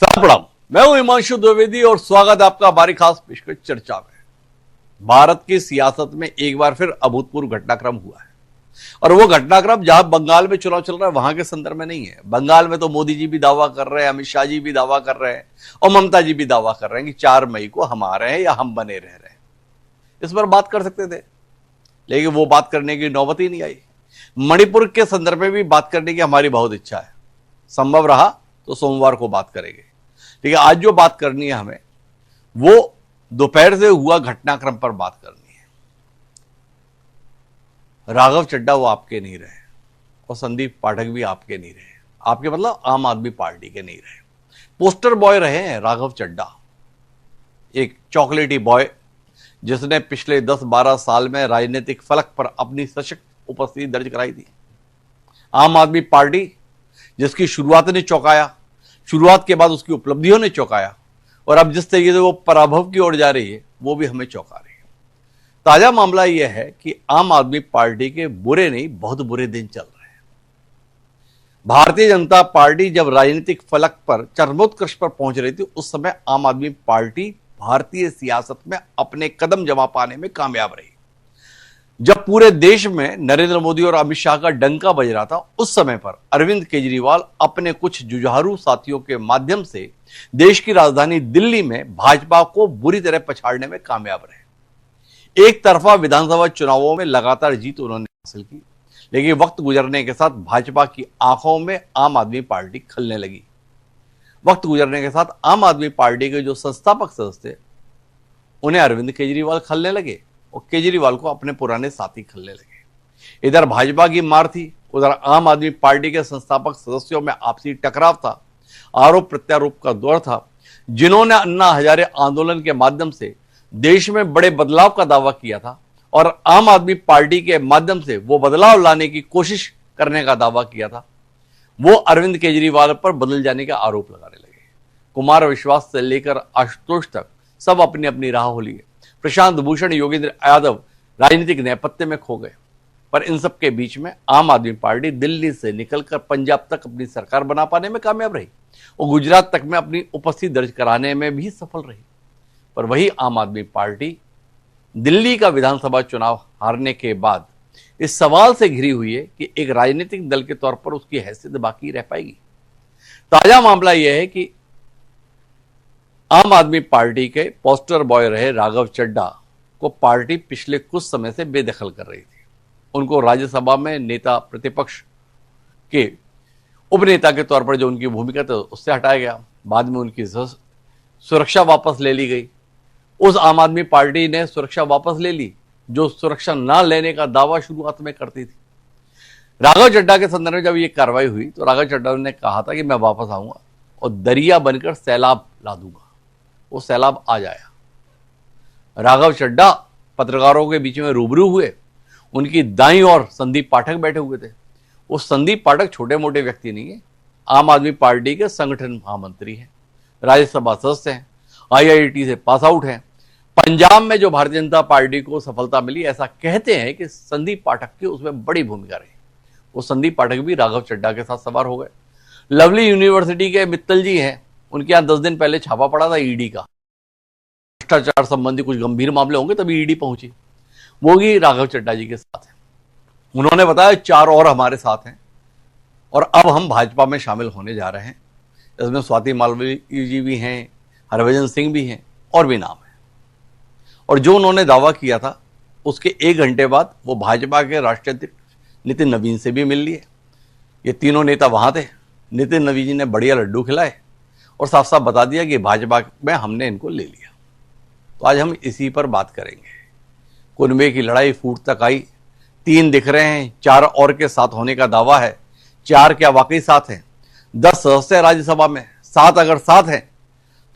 प्रणाम। मैं हूं हिमांशु द्विवेदी और स्वागत है आपका हमारी खास पेशकश चर्चा में। भारत की सियासत में एक बार फिर अभूतपूर्व घटनाक्रम हुआ है और वो घटनाक्रम जहां बंगाल में चुनाव चल रहा है वहां के संदर्भ में नहीं है। बंगाल में तो मोदी जी भी दावा कर रहे हैं, अमित शाह जी भी दावा कर रहे हैं और ममता जी भी दावा कर रहे हैं कि 4 मई को हम आ रहे हैं या हम बने रह रहे हैं। इस पर बात कर सकते थे, लेकिन वो बात करने की नौबत ही नहीं आई। मणिपुर के संदर्भ में भी बात करने की हमारी बहुत इच्छा है, संभव रहा तो सोमवार को बात करेंगे। ठीक है, आज जो बात करनी है हमें वो दोपहर से हुआ घटनाक्रम पर बात करनी है। राघव चड्ढा वो आपके नहीं रहे और संदीप पाठक भी आपके नहीं रहे। आपके मतलब आम आदमी पार्टी के नहीं रहे। पोस्टर बॉय रहे हैं राघव चड्ढा, एक चॉकलेटी बॉय जिसने पिछले 10-12 साल में राजनीतिक फलक पर अपनी सशक्त उपस्थिति दर्ज कराई थी। आम आदमी पार्टी जिसकी शुरुआत ने चौंकाया, शुरुआत के बाद उसकी उपलब्धियों ने चौंकाया और अब जिस तरीके से वो पराभव की ओर जा रही है वो भी हमें चौंका रही है। ताजा मामला यह है कि आम आदमी पार्टी के बुरे नहीं बहुत बुरे दिन चल रहे हैं। भारतीय जनता पार्टी जब राजनीतिक फलक पर चरमोत्कर्ष पर पहुंच रही थी उस समय आम आदमी पार्टी भारतीय सियासत में अपने कदम जमा पाने में कामयाब रही। जब पूरे देश में नरेंद्र मोदी और अमित शाह का डंका बज रहा था उस समय पर अरविंद केजरीवाल अपने कुछ जुझारू साथियों के माध्यम से देश की राजधानी दिल्ली में भाजपा को बुरी तरह पछाड़ने में कामयाब रहे। एक तरफा विधानसभा चुनावों में लगातार जीत उन्होंने हासिल की, लेकिन वक्त गुजरने के साथ भाजपा की आंखों में आम आदमी पार्टी खलने लगी। वक्त गुजरने के साथ आम आदमी पार्टी के जो संस्थापक सदस्य थे उन्हें अरविंद केजरीवाल खलने लगे और केजरीवाल को अपने पुराने साथी खलने लगे। इधर भाजपा की मार थी, उधर आम आदमी पार्टी के संस्थापक सदस्यों में आपसी टकराव था, आरोप प्रत्यारोप का दौर था। जिन्होंने अन्ना हजारे आंदोलन के माध्यम से देश में बड़े बदलाव का दावा किया था और आम आदमी पार्टी के माध्यम से वो बदलाव लाने की कोशिश करने का दावा किया था, वो अरविंद केजरीवाल पर बदल जाने का आरोप लगाने लगे। कुमार विश्वास से लेकर आशुतोष तक सब अपनी अपनी राह हो लिए। प्रशांत भूषण, योगेंद्र यादव राजनीतिक नेपथ्य में खो गए, पर इन सब के बीच में आम आदमी पार्टी दिल्ली से निकलकर पंजाब तक अपनी सरकार बना पाने में कामयाब रही और गुजरात तक में अपनी उपस्थिति दर्ज कराने में भी सफल रही। पर वही आम आदमी पार्टी दिल्ली का विधानसभा चुनाव हारने के बाद इस सवाल से घिरी हुई है कि एक राजनीतिक दल के तौर पर उसकी हैसियत बाकी रह पाएगी। ताजा मामला यह है कि आम आदमी पार्टी के पोस्टर बॉय रहे राघव चड्ढा को पार्टी पिछले कुछ समय से बेदखल कर रही थी। उनको राज्यसभा में नेता प्रतिपक्ष के उपनेता के तौर पर जो उनकी भूमिका थी उससे हटाया गया। बाद में उनकी सुरक्षा वापस ले ली गई। उस आम आदमी पार्टी ने सुरक्षा वापस ले ली जो सुरक्षा ना लेने का दावा शुरुआत में करती थी। राघव चड्ढा के संदर्भ में जब ये कार्रवाई हुई तो राघव चड्ढा ने कहा था कि मैं वापस आऊंगा और दरिया बनकर सैलाब ला दूंगा। वो सैलाब आ जाया। राघव चड्ढा पत्रकारों के बीच में रूबरू हुए। उनकी दाईं ओर संदीप पाठक बैठे हुए थे। वो संदीप पाठक छोटे मोटे व्यक्ति नहीं है, आम आदमी पार्टी के संगठन महामंत्री हैं, राज्यसभा सदस्य हैं, IIT से पास आउट हैं। पंजाब में जो भारतीय जनता पार्टी को सफलता मिली ऐसा कहते हैं कि संदीप पाठक की उसमें बड़ी भूमिका रही। वो संदीप पाठक भी राघव चड्ढा के साथ सवार हो गए। लवली यूनिवर्सिटी के मित्तल जी हैं, उनके यहां 10 दिन पहले छापा पड़ा था ईडी का। भ्रष्टाचार संबंधी कुछ गंभीर मामले होंगे तभी ईडी पहुंची। वो भी राघव चड्ढा जी के साथ है। उन्होंने बताया 4 और हमारे साथ हैं और अब हम भाजपा में शामिल होने जा रहे हैं। इसमें स्वाति मालवीय जी भी हैं, हरभजन सिंह भी हैं और भी नाम है। और जो उन्होंने दावा किया था उसके 1 घंटे बाद वो भाजपा के राष्ट्रीय अध्यक्ष नितिन नवीन से भी मिल लिए। ये तीनों नेता वहां थे। नितिन नवीन जी ने बढ़िया लड्डू खिलाए और साफ साफ बता दिया कि भाजपा में हमने इनको ले लिया। तो आज हम इसी पर बात करेंगे। कुनबे की लड़ाई फूट तक आई। 3 दिख रहे हैं, 4 और के साथ होने का दावा है। 4 क्या वाकई साथ हैं? 10 सदस्य राज्यसभा में, 7 अगर साथ हैं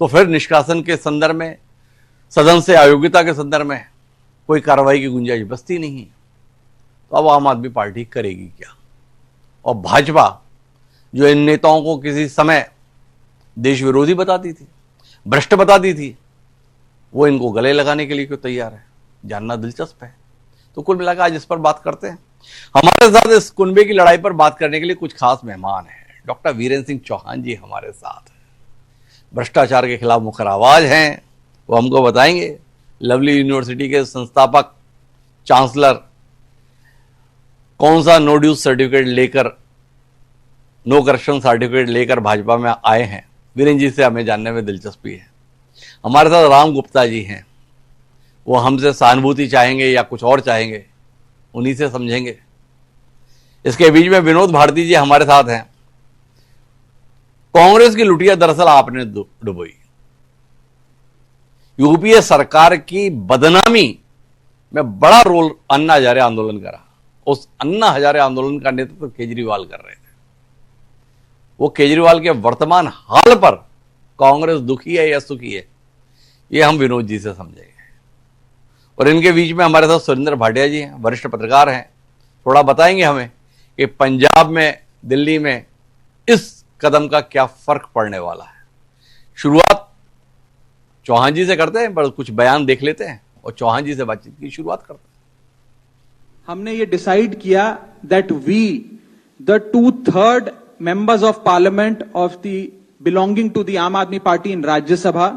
तो फिर निष्कासन के संदर्भ में, सदन से अयोग्यता के संदर्भ में कोई कार्रवाई की गुंजाइश बचती नहीं है। तो अब आम आदमी पार्टी करेगी क्या? और भाजपा जो इन नेताओं को किसी समय देश विरोधी बताती थी, भ्रष्ट बताती थी, वो इनको गले लगाने के लिए क्यों तैयार है? जानना दिलचस्प है। तो कुल मिलाकर आज इस पर बात करते हैं। हमारे साथ इस कुनबे की लड़ाई पर बात करने के लिए कुछ खास मेहमान हैं। डॉक्टर वीरेंद्र सिंह चौहान जी हमारे साथ हैं। भ्रष्टाचार के खिलाफ मुखर आवाज हैं, वो हमको बताएंगे। लवली यूनिवर्सिटी के संस्थापक चांसलर कौन सा नो ड्यूज सर्टिफिकेट लेकर, नो करप्शन सर्टिफिकेट लेकर भाजपा में आए हैं, वीरेंद्र जी से हमें जानने में दिलचस्पी है। हमारे साथ राम गुप्ता जी हैं, वो हमसे सहानुभूति चाहेंगे या कुछ और चाहेंगे, उन्हीं से समझेंगे। इसके बीच में विनोद भारती जी हमारे साथ हैं। कांग्रेस की लुटिया दरअसल आपने डुबोई। यूपीए सरकार की बदनामी में बड़ा रोल अन्ना हजारे आंदोलन का रहा। उस अन्ना हजारे आंदोलन का नेतृत्व केजरीवाल कर रहे थे। वो केजरीवाल के वर्तमान हाल पर कांग्रेस दुखी है या सुखी है, ये हम विनोद जी से समझेंगे। और इनके बीच में हमारे साथ सुरेंद्र भाटिया जी हैं, वरिष्ठ पत्रकार हैं। थोड़ा बताएंगे हमें कि पंजाब में, दिल्ली में इस कदम का क्या फर्क पड़ने वाला है। शुरुआत चौहान जी से करते हैं, पर कुछ बयान देख लेते हैं और चौहान जी से बातचीत की शुरुआत करते हैं। हमने ये डिसाइड किया that we the 2/3 members of parliament of the belonging to the Aam Aadmi Party in Rajya Sabha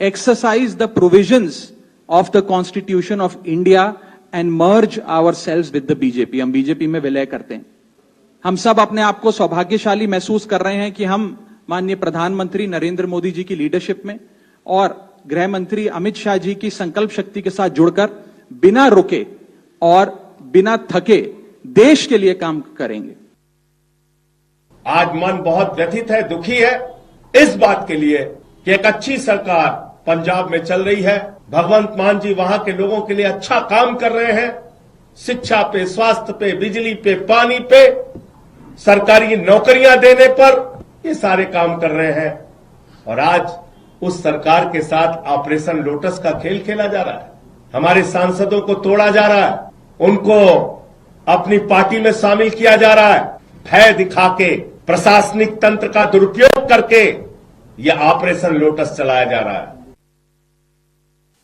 exercise the provisions of the Constitution of India and merge ourselves with the BJP। हम BJP में विलय करते हैं। हम सब अपने आप को सौभाग्यशाली महसूस कर रहे हैं कि हम माननीय प्रधानमंत्री नरेंद्र मोदी जी की लीडरशिप में और गृह मंत्री अमित शाह जी की संकल्प शक्ति के साथ जुड़कर बिना रुके और बिना थके देश के लिए काम करेंगे। आज मन बहुत व्यथित है, दुखी है इस बात के लिए कि एक अच्छी सरकार पंजाब में चल रही है। भगवंत मान जी वहां के लोगों के लिए अच्छा काम कर रहे हैं। शिक्षा पे, स्वास्थ्य पे, बिजली पे, पानी पे, सरकारी नौकरियां देने पर ये सारे काम कर रहे हैं। और आज उस सरकार के साथ ऑपरेशन लोटस का खेल खेला जा रहा है। हमारे सांसदों को तोड़ा जा रहा है, उनको अपनी पार्टी में शामिल किया जा रहा है। भय दिखा के, प्रशासनिक तंत्र का दुरुपयोग करके यह ऑपरेशन लोटस चलाया जा रहा है।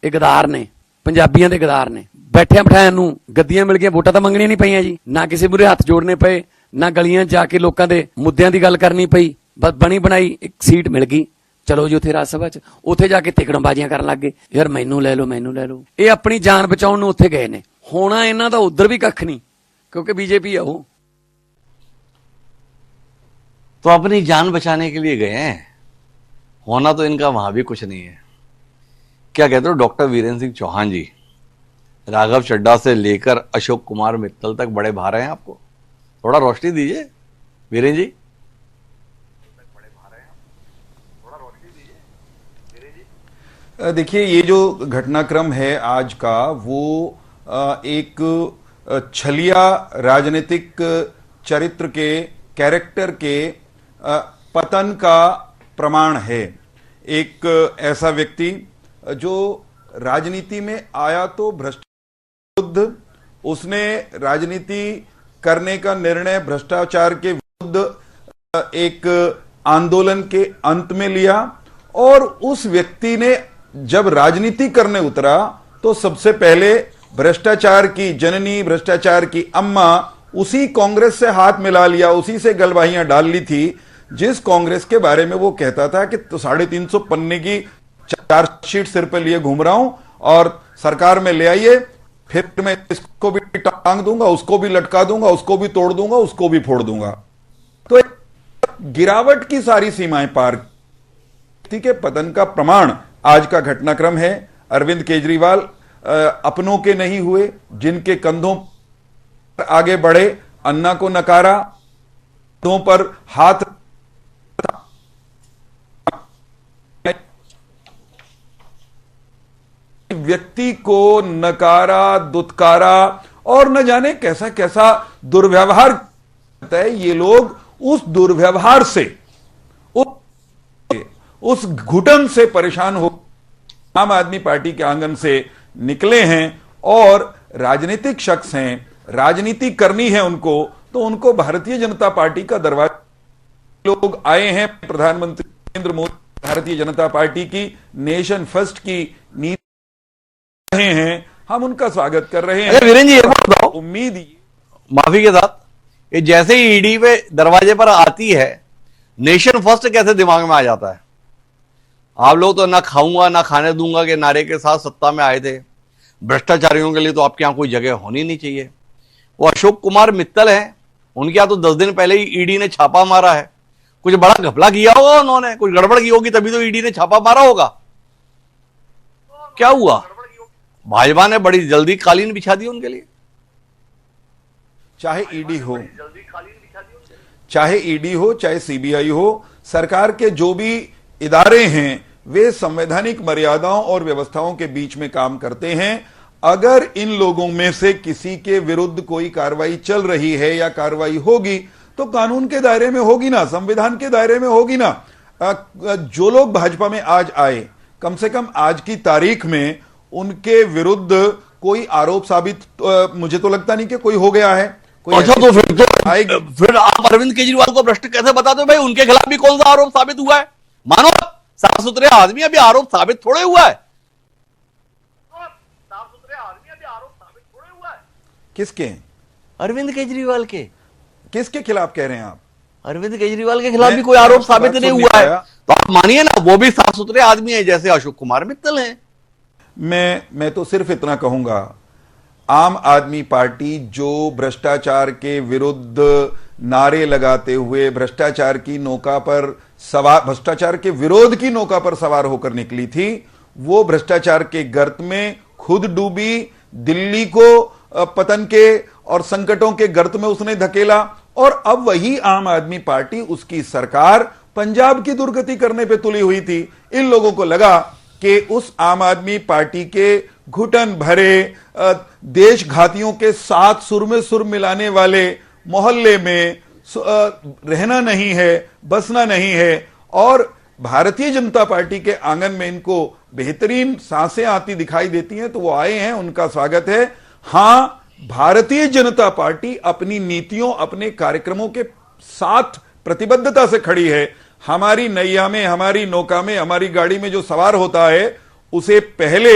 ਇਹ ਗਦਾਰ ਨੇ, ਪੰਜਾਬੀਆਂ ਦੇ ਗਦਾਰ ਨੇ। ਬੈਠਿਆਂ ਬਿਠਾਇਆਂ ਨੂੰ ਗੱਦੀਆਂ ਮਿਲ ਗਈਆਂ, ਵੋਟਾਂ ਤਾਂ ਮੰਗਣੀਆਂ ਨਹੀਂ ਪਈਆਂ ਜੀ। ਨਾ ਕਿਸੇ ਮੂਹਰੇ ਹੱਥ ਜੋੜਨੇ ਪਏ, ਨਾ ਗਲੀਆਂ ਜਾ ਕੇ ਲੋਕਾਂ ਦੇ ਮੁੱਦਿਆਂ ਦੀ ਗੱਲ ਕਰਨੀ ਪਈ। ਬਸ ਬਣੀ ਬਣਾਈ ਇੱਕ ਸੀਟ ਮਿਲ ਗਈ, ਚਲੋ ਜੀ ਉੱਥੇ ਰਾਜ ਸਭਾ 'ਚ। ਉੱਥੇ ਜਾ ਕੇ ਤਿਕੜਮਬਾਜ਼ੀਆਂ ਕਰਨ ਲੱਗ ਗਏ, ਯਾਰ ਮੈਨੂੰ ਲੈ ਲਓ, ਮੈਨੂੰ ਲੈ ਲਓ। ਇਹ ਆਪਣੀ ਜਾਨ ਬਚਾਉਣ ਨੂੰ ਉੱਥੇ ਗਏ ਨੇ। ਹੋਣਾ ਇਹਨਾਂ ਦਾ ਉੱਧਰ ਵੀ ਕੱਖ ਨਹੀਂ, ਕਿਉਂਕਿ बीजेपी ਆ ਉਹ। तो अपनी जान बचाने के लिए गए हैं, होना तो इनका वहां भी कुछ नहीं है। क्या कहते हो डॉक्टर वीरेंद्र सिंह चौहान जी, राघव चड्ढा से लेकर अशोक कुमार मित्तल तक बड़े भा रहे हैं आपको? थोड़ा रोशनी दीजिए वीरेंद्र जी। देखिए, ये जो घटनाक्रम है आज का, वो एक छलिया राजनीतिक चरित्र के, कैरेक्टर के पतन का प्रमाण है। एक ऐसा व्यक्ति जो राजनीति में आया तो भ्रष्टाचार, उसने राजनीति करने का निर्णय भ्रष्टाचार के विरुद्ध एक आंदोलन के अंत में लिया। और उस व्यक्ति ने जब राजनीति करने उतरा तो सबसे पहले भ्रष्टाचार की जननी, भ्रष्टाचार की अम्मा, उसी कांग्रेस से हाथ मिला लिया, उसी से गलवाहियां डाल ली थी जिस कांग्रेस के बारे में वो कहता था कि तो 350 पन्ने की चार्जशीट सिर पे लिए घूम रहा हूं और सरकार में ले आइए, फिर मैं इसको भी टांग दूंगा, उसको भी लटका दूंगा, उसको भी तोड़ दूंगा, उसको भी फोड़ दूंगा। तो गिरावट की सारी सीमाएं पार के पतन का प्रमाण आज का घटनाक्रम है। अरविंद केजरीवाल अपनों के नहीं हुए, जिनके कंधों पर आगे बढ़े, अन्ना को नकारा, कंधों पर हाथ व्यक्ति को नकारा, दुत्कारा और न जाने कैसा कैसा दुर्व्यवहार करता है। ये लोग उस दुर्व्यवहार से, उस घुटन से परेशान हो आम आदमी पार्टी के आंगन से निकले हैं और राजनीतिक शख्स हैं, राजनीति करनी है उनको, तो उनको भारतीय जनता पार्टी का दरवाजा लोग आए हैं। प्रधानमंत्री नरेंद्र मोदी भारतीय जनता पार्टी की नेशन फर्स्ट की नीति रहे हैं, हम उनका स्वागत कर रहे हैं। वीरेंद्र जी, एक बात बताओ, उम्मीद माफी के साथ, ये जैसे ही ईडी पे दरवाजे पर आती है, नेशन फर्स्ट कैसे दिमाग में आ जाता है? आप लोग तो ना खाऊंगा ना खाने दूंगा के नारे के साथ सत्ता में आए थे। भ्रष्टाचारियों के लिए तो आपके यहां कोई जगह होनी नहीं चाहिए। वो अशोक कुमार मित्तल हैं, उनके यहां तो 10 दिन पहले ही ईडी ने छापा मारा है। कुछ बड़ा घपला किया होगा उन्होंने, कुछ गड़बड़ की होगी तभी तो ईडी ने छापा मारा होगा। क्या हुआ? भाजपा ने बड़ी जल्दी कालीन बिछा दी उनके लिए। चाहे ईडी हो, चाहे ईडी हो, चाहे सीबीआई हो, सरकार के जो भी इदारे हैं वे संवैधानिक मर्यादाओं और व्यवस्थाओं के बीच में काम करते हैं। अगर इन लोगों में से किसी के विरुद्ध कोई कार्रवाई चल रही है या कार्रवाई होगी तो कानून के दायरे में होगी ना, संविधान के दायरे में होगी ना। जो लोग भाजपा में आज आए, कम से कम आज की तारीख में उनके विरुद्ध कोई आरोप साबित मुझे तो लगता नहीं कि कोई हो गया है। अच्छा, तो फिर आप अरविंद केजरीवाल को भ्रष्ट कैसे बताते हो भाई? उनके खिलाफ भी कौन सा आरोप साबित हुआ है? मानो साफ सुथरे आदमी, अभी आरोप साबित थोड़े हुआ है। किसके? अरविंद केजरीवाल के। किसके खिलाफ कह रहे हैं आप? अरविंद केजरीवाल के खिलाफ भी कोई आरोप साबित नहीं हुआ है, तो आप मानिए ना, वो भी साफ सुथरे आदमी है जैसे अशोक कुमार मित्तल हैं। मैं तो सिर्फ इतना कहूंगा, आम आदमी पार्टी जो भ्रष्टाचार के विरुद्ध नारे लगाते हुए भ्रष्टाचार की नौका पर सवार, भ्रष्टाचार के विरोध की नौका पर सवार होकर निकली थी, वो भ्रष्टाचार के गर्त में खुद डूबी, दिल्ली को पतन के और संकटों के गर्त में उसने धकेला, और अब वही आम आदमी पार्टी, उसकी सरकार पंजाब की दुर्गति करने पे तुली हुई थी। इन लोगों को लगा कि उस आम आदमी पार्टी के घुटन भरे देशघातियों के साथ सुर में सुर मिलाने वाले मोहल्ले में रहना नहीं है, बसना नहीं है, और भारतीय जनता पार्टी के आंगन में इनको बेहतरीन सांसें आती दिखाई देती हैं, तो वो आए हैं, उनका स्वागत है। हां, भारतीय जनता पार्टी अपनी नीतियों, अपने कार्यक्रमों के साथ प्रतिबद्धता से खड़ी है। हमारी नैया में, हमारी नौका में, हमारी गाड़ी में जो सवार होता है, उसे पहले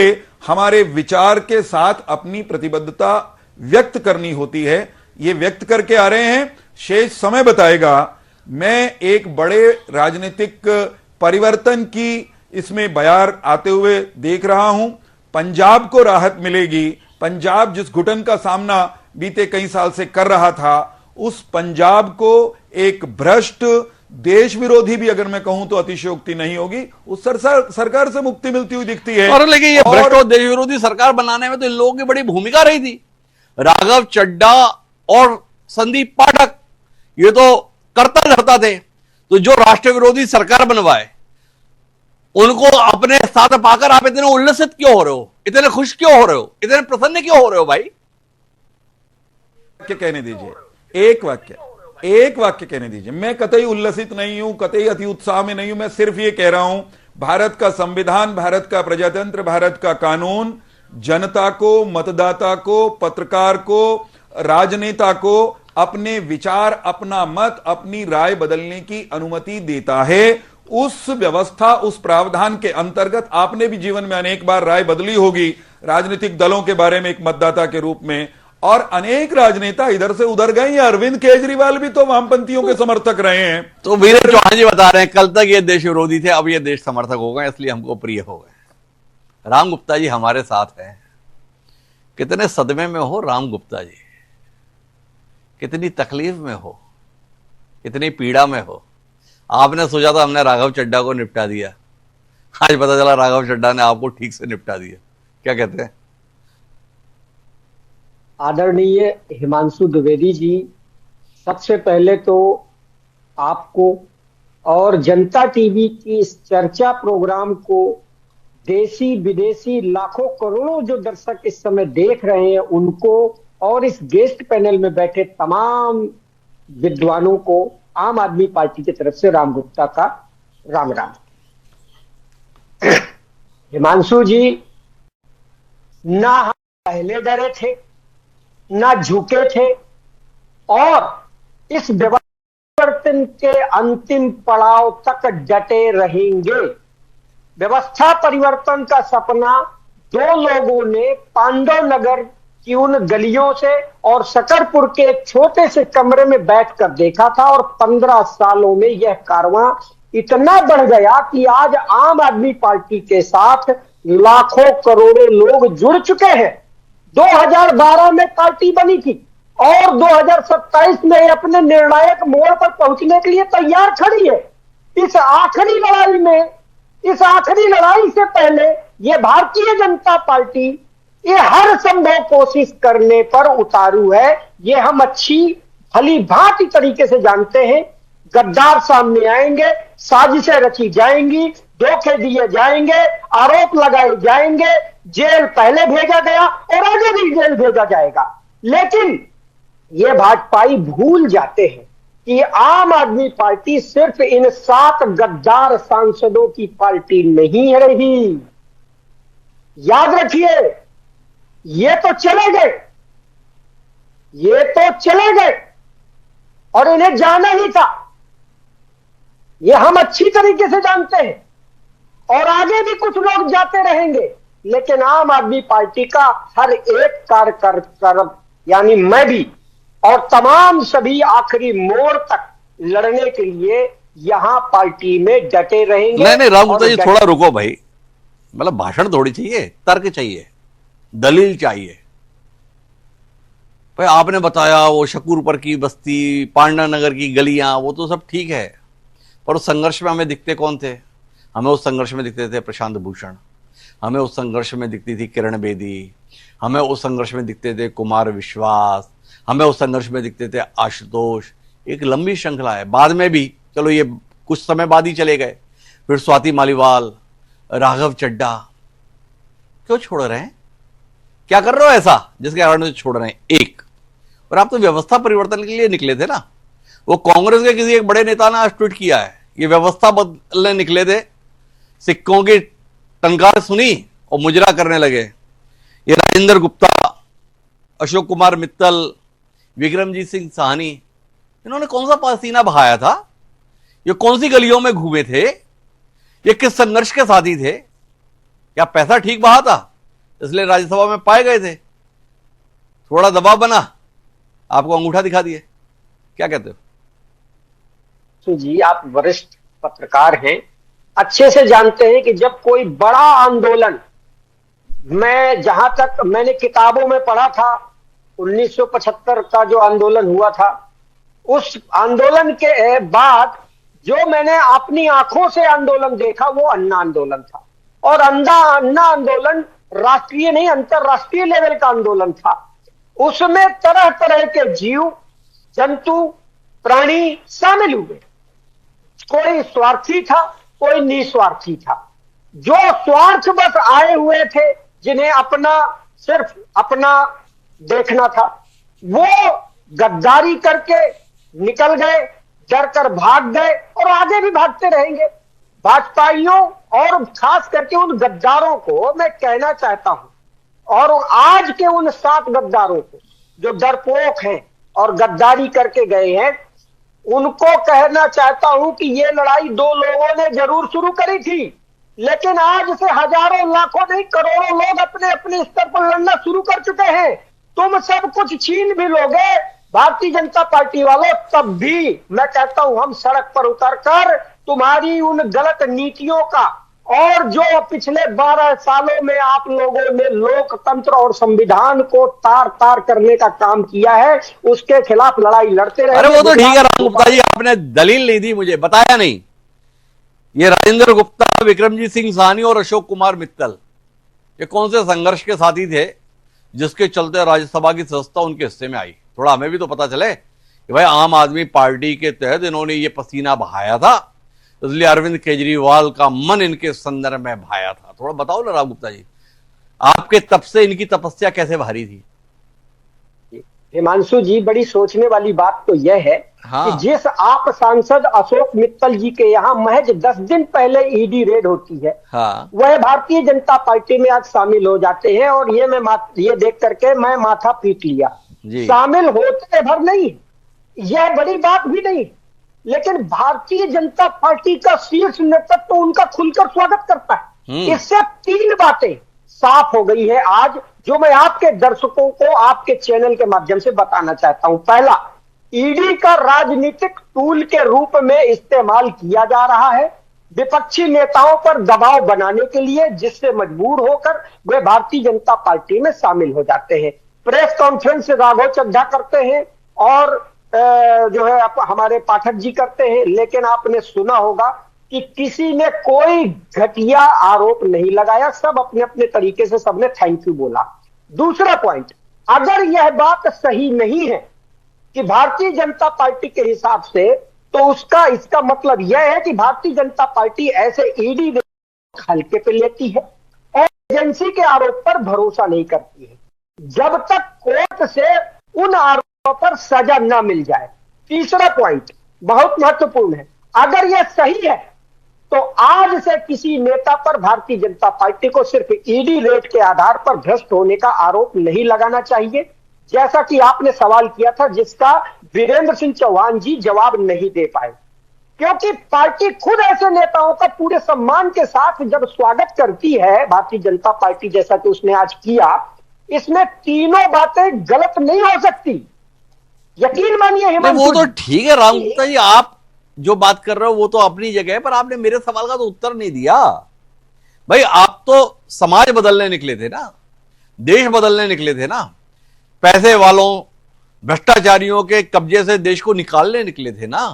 हमारे विचार के साथ अपनी प्रतिबद्धता व्यक्त करनी होती है। ये व्यक्त करके आ रहे हैं, शेष समय बताएगा। मैं एक बड़े राजनीतिक परिवर्तन की इसमें बयार आते हुए देख रहा हूं। पंजाब को राहत मिलेगी। पंजाब जिस घुटन का सामना बीते कई साल से कर रहा था, उस पंजाब को एक भ्रष्ट देश विरोधी भी अगर मैं कहूं तो अतिशयोक्ति नहीं होगी, उस सरकार से मुक्ति मिलती हुई दिखती है। और लेकिन ये भ्रष्ट और देश विरोधी सरकार बनाने में तो इन लोगों की बड़ी भूमिका रही थी। राघव चड्ढा और संदीप पाठक ये तो करता धरता थे, तो जो राष्ट्र विरोधी सरकार बनवाए उनको अपने साथ पाकर आप इतने उल्लसित क्यों हो रहे हो, इतने खुश क्यों हो रहे हो, इतने प्रसन्न क्यों हो रहे हो भाई? वाक्य कहने दीजिए, एक वाक्य कहने दीजिए। मैं कतई उल्लसित नहीं हूं, कतई अति उत्साह में नहीं हूं। मैं सिर्फ ये कह रहा हूं, भारत का संविधान, भारत का प्रजातंत्र, भारत का कानून जनता को, मतदाता को, पत्रकार को, राजनेता को अपने विचार, अपना मत, अपनी राय बदलने की अनुमति देता है। उस व्यवस्था, उस प्रावधान के अंतर्गत आपने भी जीवन में अनेक बार राय बदली होगी राजनीतिक दलों के बारे में एक मतदाता के रूप में, और अनेक राजनेता इधर से उधर गए। अरविंद केजरीवाल भी तो वामपंथियों के समर्थक रहे हैं। तो वीरेंद्र चौहान जी बता रहे हैं कल तक ये देश विरोधी थे, अब ये देश समर्थक हो गए, इसलिए हमको प्रिय हो गए। राम गुप्ता जी हमारे साथ हैं। कितने सदमे में हो राम गुप्ता जी, कितनी तकलीफ में हो, कितनी पीड़ा में हो। आपने सोचा था हमने राघव चड्ढा को निपटा दिया, आज पता चला राघव चड्ढा ने आपको ठीक से निपटा दिया। क्या कहते हैं? आदरणीय हिमांशु द्विवेदी जी, सबसे पहले तो आपको और जनता टीवी की इस चर्चा प्रोग्राम को देशी विदेशी लाखों करोड़ों जो दर्शक इस समय देख रहे हैं उनको, और इस गेस्ट पैनल में बैठे तमाम विद्वानों को आम आदमी पार्टी की तरफ से राम गुप्ता का राम राम। हिमांशु जी, ना हम पहले डरे थे, ना झुके थे, और इस परिवर्तन के अंतिम पड़ाव तक डटे रहेंगे। व्यवस्था परिवर्तन का सपना दो लोगों ने पांडव नगर की उन गलियों से और शकरपुर के एक छोटे से कमरे में बैठकर देखा था, और 15 सालों में यह कारवां इतना बढ़ गया कि आज आम आदमी पार्टी के साथ लाखों करोड़ों लोग जुड़ चुके हैं। 2012 में पार्टी बनी थी और 2027 में अपने निर्णायक मोड़ पर पहुंचने के लिए तैयार खड़ी है। इस आखिरी लड़ाई में, इस आखिरी लड़ाई से पहले ये भारतीय जनता पार्टी ये हर संभव कोशिश करने पर उतारू है। ये हम अच्छी भली भांति तरीके से जानते हैं। गद्दार सामने आएंगे, साजिशें रची जाएंगी, धोखे दिए जाएंगे, आरोप लगाए जाएंगे, जेल पहले भेजा गया और आगे भी जेल भेजा जाएगा। लेकिन ये भाजपाई भूल जाते हैं कि आम आदमी पार्टी सिर्फ इन 7 गद्दार सांसदों की पार्टी नहीं रही। याद रखिए, ये तो चले गए, ये तो चले गए और इन्हें जाना ही था। ये हम अच्छी तरीके से जानते हैं और आगे भी कुछ लोग जाते रहेंगे। लेकिन आम आदमी पार्टी का हर एक कार्यकर्ता, यानी मैं भी और तमाम सभी आखिरी मोड़ तक लड़ने के लिए यहां पार्टी में डटे रहेंगे। नहीं राम गुप्ता जी, थोड़ा रुको भाई। मतलब भाषण थोड़ी चाहिए, तर्क चाहिए, दलील चाहिए। भाई आपने बताया वो शकूरपुर की बस्ती, पांडा नगर की गलियां, वो तो सब ठीक है, पर उस संघर्ष में हमें दिखते कौन थे? हमें उस संघर्ष में दिखते थे प्रशांत भूषण, हमें उस संघर्ष में दिखती थी किरण बेदी, हमें उस संघर्ष में दिखते थे कुमार विश्वास, हमें उस संघर्ष में दिखते थे आशुतोष। एक लंबी श्रृंखला है। बाद में भी, चलो ये कुछ समय बाद ही चले गए, फिर स्वाति मालीवाल, राघव चड्ढा। क्यों छोड़ रहे हैं? क्या कर रहे हो ऐसा जिसके कारण से छोड़ रहे हैं? एक, और आप तो व्यवस्था परिवर्तन के लिए निकले थे ना। वो कांग्रेस के किसी एक बड़े नेता ने आज ट्वीट किया है, ये व्यवस्था बदलने निकले थे, सिक्कों की टंकार सुनी और मुजरा करने लगे। ये राजेंद्र गुप्ता, अशोक कुमार मित्तल, विक्रमजीत सिंह साहनी, इन्होंने कौन सा पसीना बहाया था? ये कौन सी गलियों में घूमे थे? ये किस संघर्ष के साथी थे? क्या पैसा ठीक बहा था इसलिए राज्यसभा में पाए गए थे? थोड़ा दबाव बना, आपको अंगूठा दिखा दिए। क्या कहते हो? जी, आप वरिष्ठ पत्रकार हैं, अच्छे से जानते हैं कि जब कोई बड़ा आंदोलन, मैं जहां तक मैंने किताबों में पढ़ा था, 1975 का जो आंदोलन हुआ था, उस आंदोलन के बाद जो मैंने अपनी आंखों से आंदोलन देखा वो अन्ना आंदोलन था। और अन्ना आंदोलन राष्ट्रीय नहीं, अंतरराष्ट्रीय लेवल का आंदोलन था। उसमें तरह तरह के जीव, जंतु, प्राणी शामिल हुए। कोई स्वार्थी था, कोई निस्वार्थी था। जो स्वार्थ बस आए हुए थे, जिन्हें अपना, सिर्फ अपना देखना था, वो गद्दारी करके निकल गए, डर कर भाग गए और आगे भी भागते रहेंगे। भाजपाइयों और खास करके उन गद्दारों को मैं कहना चाहता हूं, और आज के उन 7 गद्दारों को जो डरपोक हैं और गद्दारी करके गए हैं, उनको कहना चाहता हूं कि ये लड़ाई 2 लोगों ने जरूर शुरू करी थी, लेकिन आज से हजारों, लाखों नहीं, करोड़ों लोग अपने अपने स्तर पर लड़ना शुरू कर चुके हैं। तुम सब कुछ छीन भी लोगे भारतीय जनता पार्टी वालों, तब भी मैं कहता हूं हम सड़क पर उतरकर तुम्हारी उन गलत नीतियों का, और जो पिछले 12 सालों में आप लोगों ने लोकतंत्र और संविधान को तार तार करने का काम किया है, उसके खिलाफ लड़ाई लड़ते रहे। अरे वो तो ठीक है राम गुप्ता जी, आपने दलील नहीं दी, मुझे बताया नहीं। ये राजेंद्र गुप्ता, विक्रमजीत सिंह साहनी और अशोक कुमार मित्तल, ये कौन से संघर्ष के साथी थे जिसके चलते राज्यसभा की सदस्यता उनके हिस्से में आई? थोड़ा हमें भी तो पता चले कि भाई आम आदमी पार्टी के तहत इन्होंने ये पसीना बहाया था, इसलिए अरविंद केजरीवाल का मन इनके संदर्भ में भाया था। थोड़ा बताओ ना राम गुप्ता जी, आपके तप से इनकी तपस्या कैसे भारी थी? हिमांशु जी, बड़ी सोचने वाली बात तो यह है कि जिस आप सांसद अशोक मित्तल जी के यहाँ महज 10 दिन पहले ईडी रेड होती है, वह भारतीय जनता पार्टी में आज शामिल हो जाते हैं। और ये देख करके मैं माथा पीट लिया। शामिल होते भर नहीं, यह बड़ी बात भी नहीं, लेकिन भारतीय जनता पार्टी का शीर्ष नेतृत्व तो उनका खुलकर स्वागत करता है। इससे 3 बातें साफ हो गई है आज, जो मैं आपके दर्शकों को आपके चैनल के माध्यम से बताना चाहता हूं। पहला, ईडी का राजनीतिक टूल के रूप में इस्तेमाल किया जा रहा है विपक्षी नेताओं पर दबाव बनाने के लिए, जिससे मजबूर होकर वे भारतीय जनता पार्टी में शामिल हो जाते हैं। प्रेस कॉन्फ्रेंस राघव चड्ढा करते हैं और जो है हमारे पाठक जी करते हैं, लेकिन आपने सुना होगा कि किसी ने कोई घटिया आरोप नहीं लगाया, सब अपने अपने तरीके से सबने थैंक यू बोला। दूसरा पॉइंट, अगर यह बात सही नहीं है कि भारतीय जनता पार्टी के हिसाब से, तो इसका मतलब यह है कि भारतीय जनता पार्टी ऐसे ईडी हल्के पे लेती है और एजेंसी के आरोप पर भरोसा नहीं करती है जब तक कोर्ट से उन आरोपों पर सजा न मिल जाए। तीसरा पॉइंट बहुत महत्वपूर्ण है, अगर यह सही है तो आज से किसी नेता पर भारतीय जनता पार्टी को सिर्फ ईडी रेट के आधार पर भ्रष्ट होने का आरोप नहीं लगाना चाहिए, जैसा कि आपने सवाल किया था, जिसका वीरेंद्र सिंह चौहान जी जवाब नहीं दे पाए, क्योंकि पार्टी खुद ऐसे नेताओं का पूरे सम्मान के साथ जब स्वागत करती है भारतीय जनता पार्टी, जैसा कि उसने आज किया, इसमें तीनों बातें गलत नहीं हो सकती। यकीन मानिए वो तो ठीक है राम गुप्ता जी, आप जो बात कर रहे हो वो तो अपनी जगह है, पर आपने मेरे सवाल का तो उत्तर नहीं दिया। भाई आप तो समाज बदलने निकले थे ना, देश बदलने निकले थे ना, पैसे वालों भ्रष्टाचारियों के कब्जे से देश को निकालने निकले थे ना।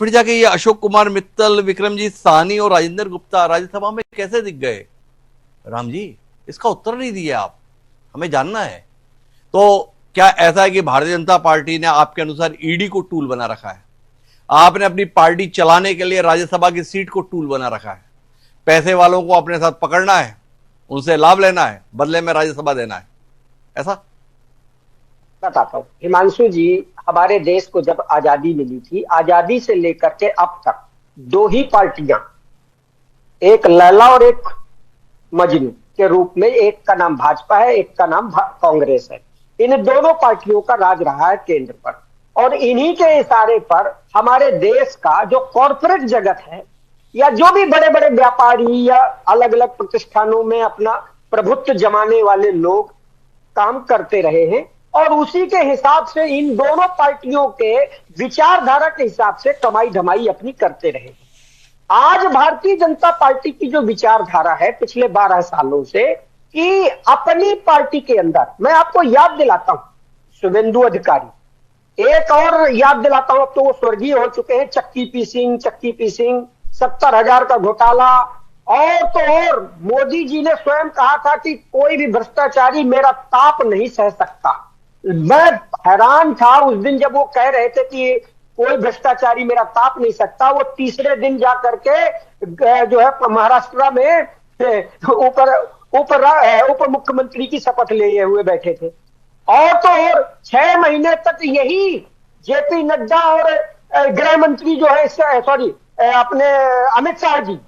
फिर जाके ये अशोक कुमार मित्तल, विक्रमजीत साहनी और राजेंद्र गुप्ता राज्यसभा में कैसे दिख गए? राम जी, इसका उत्तर नहीं दिया आप, हमें जानना है। तो क्या ऐसा है कि भारतीय जनता पार्टी ने आपके अनुसार ईडी को टूल बना रखा है? आपने अपनी पार्टी चलाने के लिए राज्यसभा की सीट को टूल बना रखा है, पैसे वालों को अपने साथ पकड़ना है, उनसे लाभ लेना है, बदले में राज्यसभा देना है, ऐसा? बताता हूं हिमांशु जी, हमारे देश को जब आजादी मिली थी, आजादी से लेकर के अब तक दो ही पार्टियां, एक लैला और एक मजनू के रूप में, एक का नाम भाजपा है, एक का नाम कांग्रेस है। इन दोनों पार्टियों का राज रहा है केंद्र पर, और इन्हीं के इशारे पर हमारे देश का जो कॉरपोरेट जगत है या जो भी बड़े बड़े व्यापारी या अलग अलग प्रतिष्ठानों में अपना प्रभुत्व जमाने वाले लोग काम करते रहे हैं, और उसी के हिसाब से इन दोनों पार्टियों के विचारधारा के हिसाब से कमाई धमाई अपनी करते रहे। आज भारतीय जनता पार्टी की जो विचारधारा है पिछले 12 सालों से, कि अपनी पार्टी के अंदर, मैं आपको याद दिलाता हूं, शुभेंदु अधिकारी, एक और याद दिलाता हूं, अब तो वो स्वर्गीय हो चुके हैं, चक्की पी सिंह 70,000 का घोटाला, और तो और मोदी जी ने स्वयं कहा था कि कोई भी भ्रष्टाचारी मेरा ताप नहीं सह सकता। मैं हैरान था उस दिन जब वो कह रहे थे कि कोई भ्रष्टाचारी मेरा ताप नहीं सकता। वो तीसरे दिन जा करके जो है महाराष्ट्र में उप मुख्यमंत्री की शपथ लिए हुए बैठे थे, और तो और 6 महीने तक यही जेपी नड्डा और गृह मंत्री जो है, अपने अमित शाह जी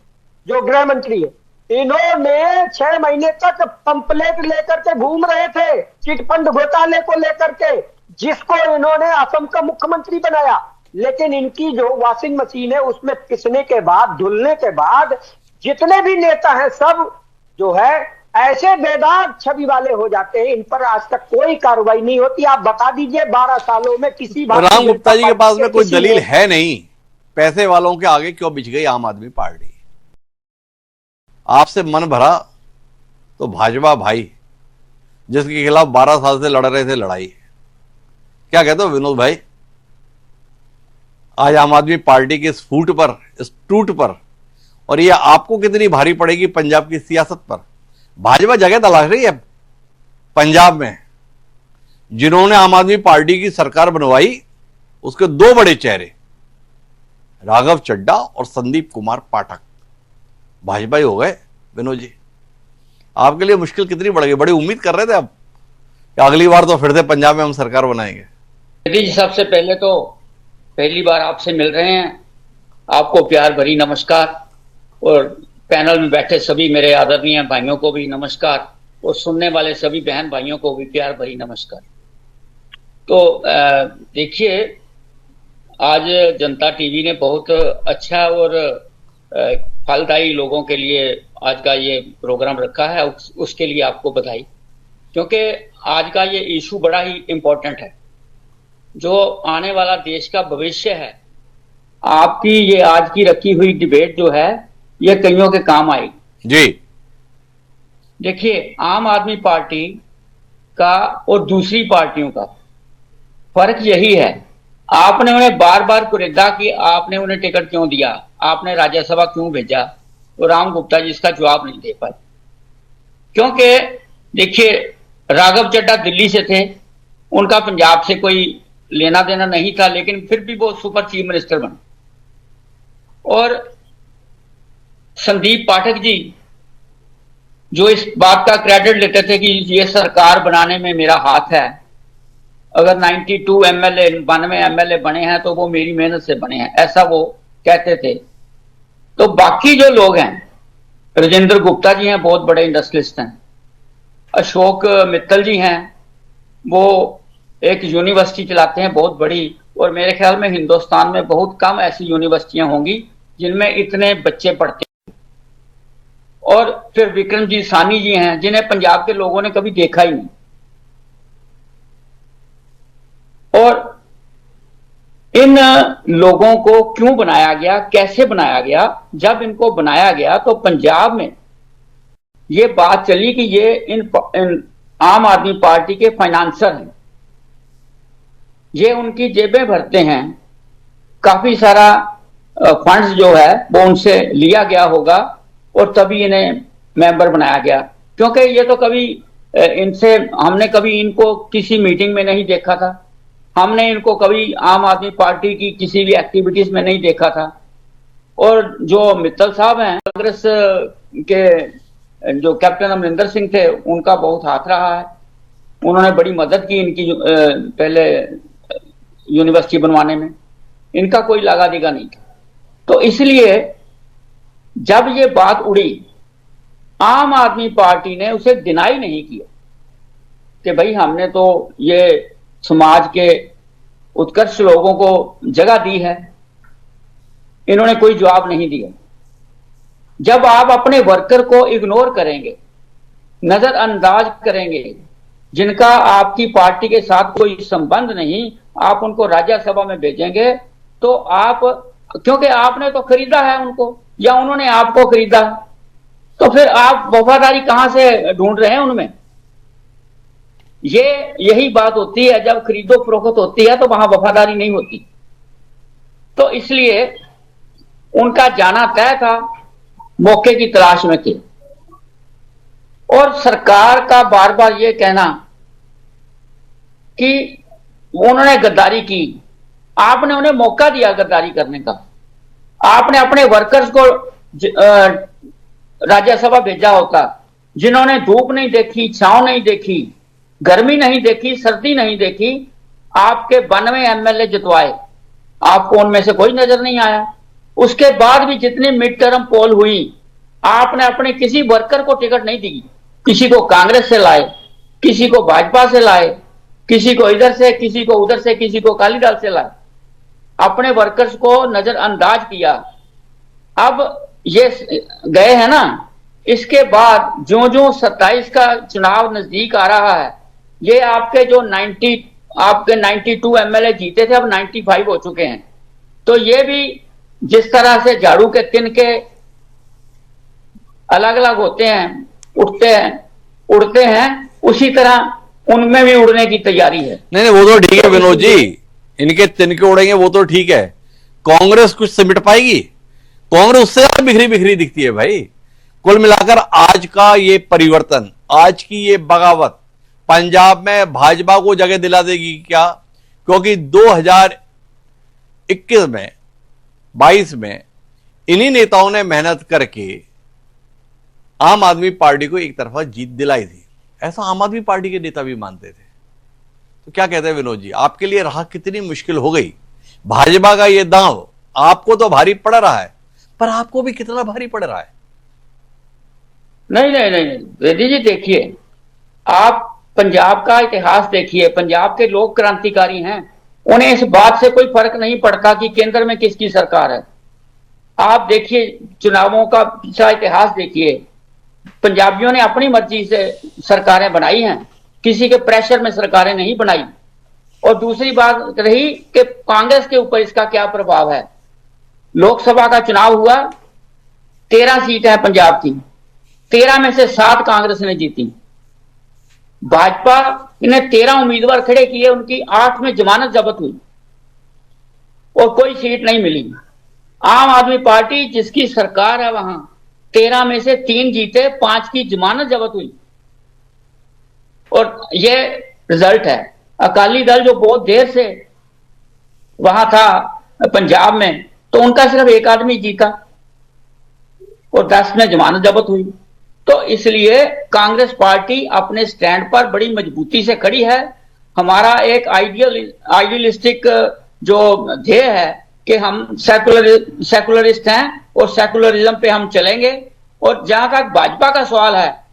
जो गृह मंत्री है, इन्होंने 6 महीने तक पंपलेट लेकर के घूम रहे थे चिटफंड घोटाले को लेकर के, जिसको इन्होंने असम का मुख्यमंत्री बनाया। लेकिन इनकी जो वॉशिंग मशीन है उसमें पिसने के बाद, धुलने के बाद जितने भी नेता हैं सब जो है ऐसे बेदाग छवि वाले हो जाते हैं, इन पर आज तक कोई कार्रवाई नहीं होती। आप बता दीजिए 12 सालों में किसी बात। राम गुप्ता जी के पास में कोई दलील है नहीं, पैसे वालों के आगे क्यों बिछ गई आम आदमी पार्टी? आपसे मन भरा तो भाजपा भाई, जिसके खिलाफ 12 साल से लड़ रहे थे लड़ाई, क्या कहते हो विनोद भाई? आज आम आदमी पार्टी के इस फूट पर, इस टूट पर, और ये आपको कितनी भारी पड़ेगी पंजाब की सियासत पर? भाजपा जगह तलाश रही है पंजाब में। जिन्होंने आम आदमी पार्टी की सरकार बनवाई उसके 2 बड़े चेहरे, राघव चड्ढा और संदीप कुमार पाठक, भाजपा ही हो गए। विनोद जी, आपके लिए मुश्किल कितनी बढ़ गई? बड़ी उम्मीद कर रहे थे आप कि अगली बार तो फिर से पंजाब में हम सरकार बनाएंगे। जी, सबसे पहले तो पहली बार आपसे मिल रहे हैं, आपको प्यार भरी नमस्कार, और पैनल में बैठे सभी मेरे आदरणीय भाइयों को भी नमस्कार, और सुनने वाले सभी बहन भाइयों को भी प्यार भरी नमस्कार। तो देखिए, आज जनता टीवी ने बहुत अच्छा और फलदायी लोगों के लिए आज का ये प्रोग्राम रखा है, उसके लिए आपको बधाई, क्योंकि आज का ये इशू बड़ा ही इम्पोर्टेंट है। जो आने वाला देश का भविष्य है, आपकी ये आज की रखी हुई डिबेट जो है ये कईयों के काम आएगी। जी। देखिए, आम आदमी पार्टी का और दूसरी पार्टियों का फर्क यही है, आपने उन्हें बार बार कुरेदा कि आपने उन्हें टिकट क्यों दिया, आपने राज्यसभा क्यों भेजा, तो राम गुप्ता जी इसका जवाब नहीं दे पाए। क्योंकि देखिए, राघव चड्ढा दिल्ली से थे, उनका पंजाब से कोई लेना देना नहीं था, लेकिन फिर भी वो सुपर चीफ मिनिस्टर बने। और संदीप पाठक जी जो इस बात का क्रेडिट लेते थे कि ये सरकार बनाने में मेरा हाथ है, अगर 92 एमएलए 92 एमएलए बने हैं तो वो मेरी मेहनत से बने हैं, ऐसा वो कहते थे। तो बाकी जो लोग हैं, राजेंद्र गुप्ता जी हैं, बहुत बड़े इंडस्ट्रियलिस्ट हैं, अशोक मित्तल जी हैं, वो एक यूनिवर्सिटी चलाते हैं बहुत बड़ी, और मेरे ख्याल में हिंदुस्तान में बहुत कम ऐसी यूनिवर्सिटियां होंगी जिनमें इतने बच्चे पढ़ते हैं। और फिर विक्रमजीत सानी जी हैं, जिन्हें पंजाब के लोगों ने कभी देखा ही नहीं। और इन लोगों को क्यों बनाया गया, कैसे बनाया गया? जब इनको बनाया गया तो पंजाब में ये बात चली कि ये इन आम आदमी पार्टी के फाइनेंसर हैं, ये उनकी जेबें भरते हैं, काफी सारा फंड्स जो है वो उनसे लिया गया होगा और तभी इन्हें मेंबर बनाया गया। क्योंकि ये तो कभी हमने कभी इनको किसी मीटिंग में नहीं देखा था, हमने इनको कभी आम आदमी पार्टी की किसी भी एक्टिविटीज में नहीं देखा था। और जो मित्तल साहब हैं, कांग्रेस के जो कैप्टन अमरिंदर सिंह थे, उनका बहुत हाथ रहा है, उन्होंने बड़ी मदद की इनकी पहले यूनिवर्सिटी बनवाने में, इनका कोई लगा दिगा नहीं था। तो इसलिए जब ये बात उड़ी, आम आदमी पार्टी ने उसे डिनाई नहीं किया कि भाई हमने तो ये समाज के उत्कर्ष लोगों को जगह दी है, इन्होंने कोई जवाब नहीं दिया। जब आप अपने वर्कर को इग्नोर करेंगे, नजरअंदाज करेंगे, जिनका आपकी पार्टी के साथ कोई संबंध नहीं, आप उनको राज्यसभा में भेजेंगे, तो आप, क्योंकि आपने तो खरीदा है उनको या उन्होंने आपको खरीदा, तो फिर आप वफादारी कहां से ढूंढ रहे हैं उनमें? यही बात होती है, जब खरीदो फरोख्त होती है तो वहां वफादारी नहीं होती। तो इसलिए उनका जाना तय था, मौके की तलाश में थे। और सरकार का बार बार ये कहना कि उन्होंने गद्दारी की, आपने उन्हें मौका दिया गद्दारी करने का, आपने अपने वर्कर्स को राज्यसभा भेजा होता, जिन्होंने धूप नहीं देखी, छांव नहीं देखी, गर्मी नहीं देखी, सर्दी नहीं देखी, आपके 92 एमएलए जितवाए, आपको उनमें से कोई नजर नहीं आया। उसके बाद भी जितनी मिड टर्म पोल हुई, आपने अपने किसी वर्कर को टिकट नहीं दी, किसी को कांग्रेस से लाए, किसी को भाजपा से लाए, किसी को इधर से, किसी को उधर से, किसी को अकाली दल से लाए, अपने वर्कर्स को नजरअंदाज किया। अब ये गए हैं ना, इसके बाद जो जो 27 का चुनाव नजदीक आ रहा है, ये आपके जो 92 एमएलए जीते थे, अब 95 हो चुके हैं। तो ये भी जिस तरह से झाड़ू के तिनके अलग अलग होते हैं, उड़ते हैं, उसी तरह उनमें भी उड़ने की तैयारी है। नहीं, वो तो ठीक है विनोद जी, इनके तिनके उड़ेंगे वो तो ठीक है। कांग्रेस कुछ सिमट पाएगी? कांग्रेस उससे बिखरी बिखरी दिखती है भाई। कुल मिलाकर आज का ये परिवर्तन, आज की ये बगावत पंजाब में भाजपा को जगह दिला देगी क्या? क्योंकि 2021 में 22 में इन्हीं नेताओं ने मेहनत करके आम आदमी पार्टी को एक तरफा जीत दिलाई थी, ऐसा आम आदमी पार्टी के नेता भी मानते थे। तो क्या कहते हैं विनोद जी, आपके लिए राह कितनी मुश्किल हो गई? भाजपा का ये दांव आपको तो भारी पड़ रहा है, पर आपको भी कितना भारी पड़ रहा है? नहीं, वेदी जी, देखिए, आप पंजाब का इतिहास देखिए, पंजाब के लोग क्रांतिकारी हैं, उन्हें इस बात से कोई फर्क नहीं पड़ता कि केंद्र में किसकी सरकार है। आप देखिए, चुनावों का पीछा इतिहास देखिए, पंजाबियों ने अपनी मर्जी से सरकारें बनाई हैं, किसी के प्रेशर में सरकारें नहीं बनाई। और दूसरी बात रही कि कांग्रेस के ऊपर इसका क्या प्रभाव है। लोकसभा का चुनाव हुआ, 13 सीट है पंजाब की, 13 में से 7 कांग्रेस ने जीती। भाजपा ने 13 उम्मीदवार खड़े किए, उनकी 8 में जमानत जब्त हुई और कोई सीट नहीं मिली। आम आदमी पार्टी जिसकी सरकार है वहां 13 में से 3 जीते, 5 की जमानत जब्त हुई और ये रिजल्ट है। अकाली दल जो बहुत देर से वहां था पंजाब में, तो उनका सिर्फ 1 आदमी जीता और 10 में जमानत जब्त हुई। तो इसलिए कांग्रेस पार्टी अपने स्टैंड पर बड़ी मजबूती से खड़ी है। हमारा एक आइडियलिस्टिक जो ध्येय है कि हम सेकुलरिस्ट हैं और सेकुलरिज्म पे हम चलेंगे। और जहां तक भाजपा का सवाल है,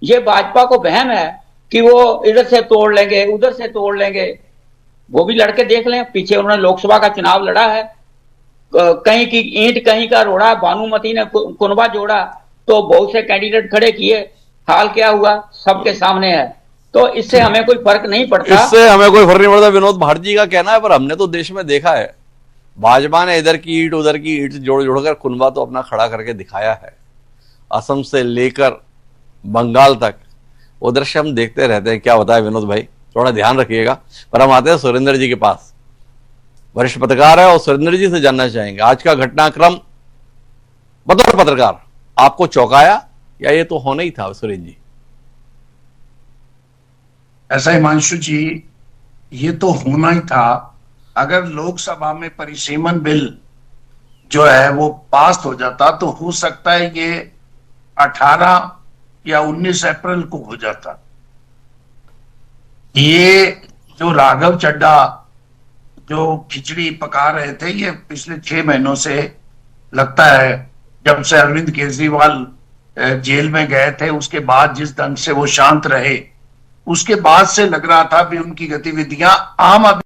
ये भाजपा को वहम है कि वो इधर से तोड़ लेंगे, उधर से तोड़ लेंगे। वो भी लड़के देख लें, पीछे उन्होंने लोकसभा का चुनाव लड़ा है, कहीं की ईंट कहीं का रोड़ा, भानुमति ने कुनबा जोड़ा, तो बहुत से कैंडिडेट खड़े किए, हाल क्या हुआ सबके सामने है। तो इससे हमें कोई फर्क नहीं पड़ता, इससे हमें कोई फर्क नहीं पड़ता। विनोद भारती का कहना है, पर हमने तो देश में देखा है, भाजपा ने इधर की ईंट उधर की ईंट जोड़ जोड़कर कुनबा तो अपना खड़ा करके दिखाया है। असम से लेकर बंगाल तक वो दृश्य हम देखते रहते हैं। क्या होता है विनोद भाई, थोड़ा ध्यान रखिएगा। पर हम आते हैं सुरेंद्र जी के पास, वरिष्ठ पत्रकार है, और सुरेंद्र जी से जानना चाहेंगे आज का घटनाक्रम बतौर पत्रकार आपको चौंकाया या ये तो होना ही था सुरेंद्र जी? ऐसा हिमांशु जी, ये तो होना ही था। अगर लोकसभा में परिसीमन बिल जो है वो पास हो जाता तो हो सकता है ये 18 या 19 अप्रैल को हो जाता। ये जो राघव चड्ढा जो खिचड़ी पका रहे थे, ये पिछले 6 महीनों से लगता है, जब से अरविंद केजरीवाल जेल में गए थे उसके बाद जिस ढंग से वो शांत रहे, उसके बाद से लग रहा था भी उनकी गतिविधियां आम आदमी।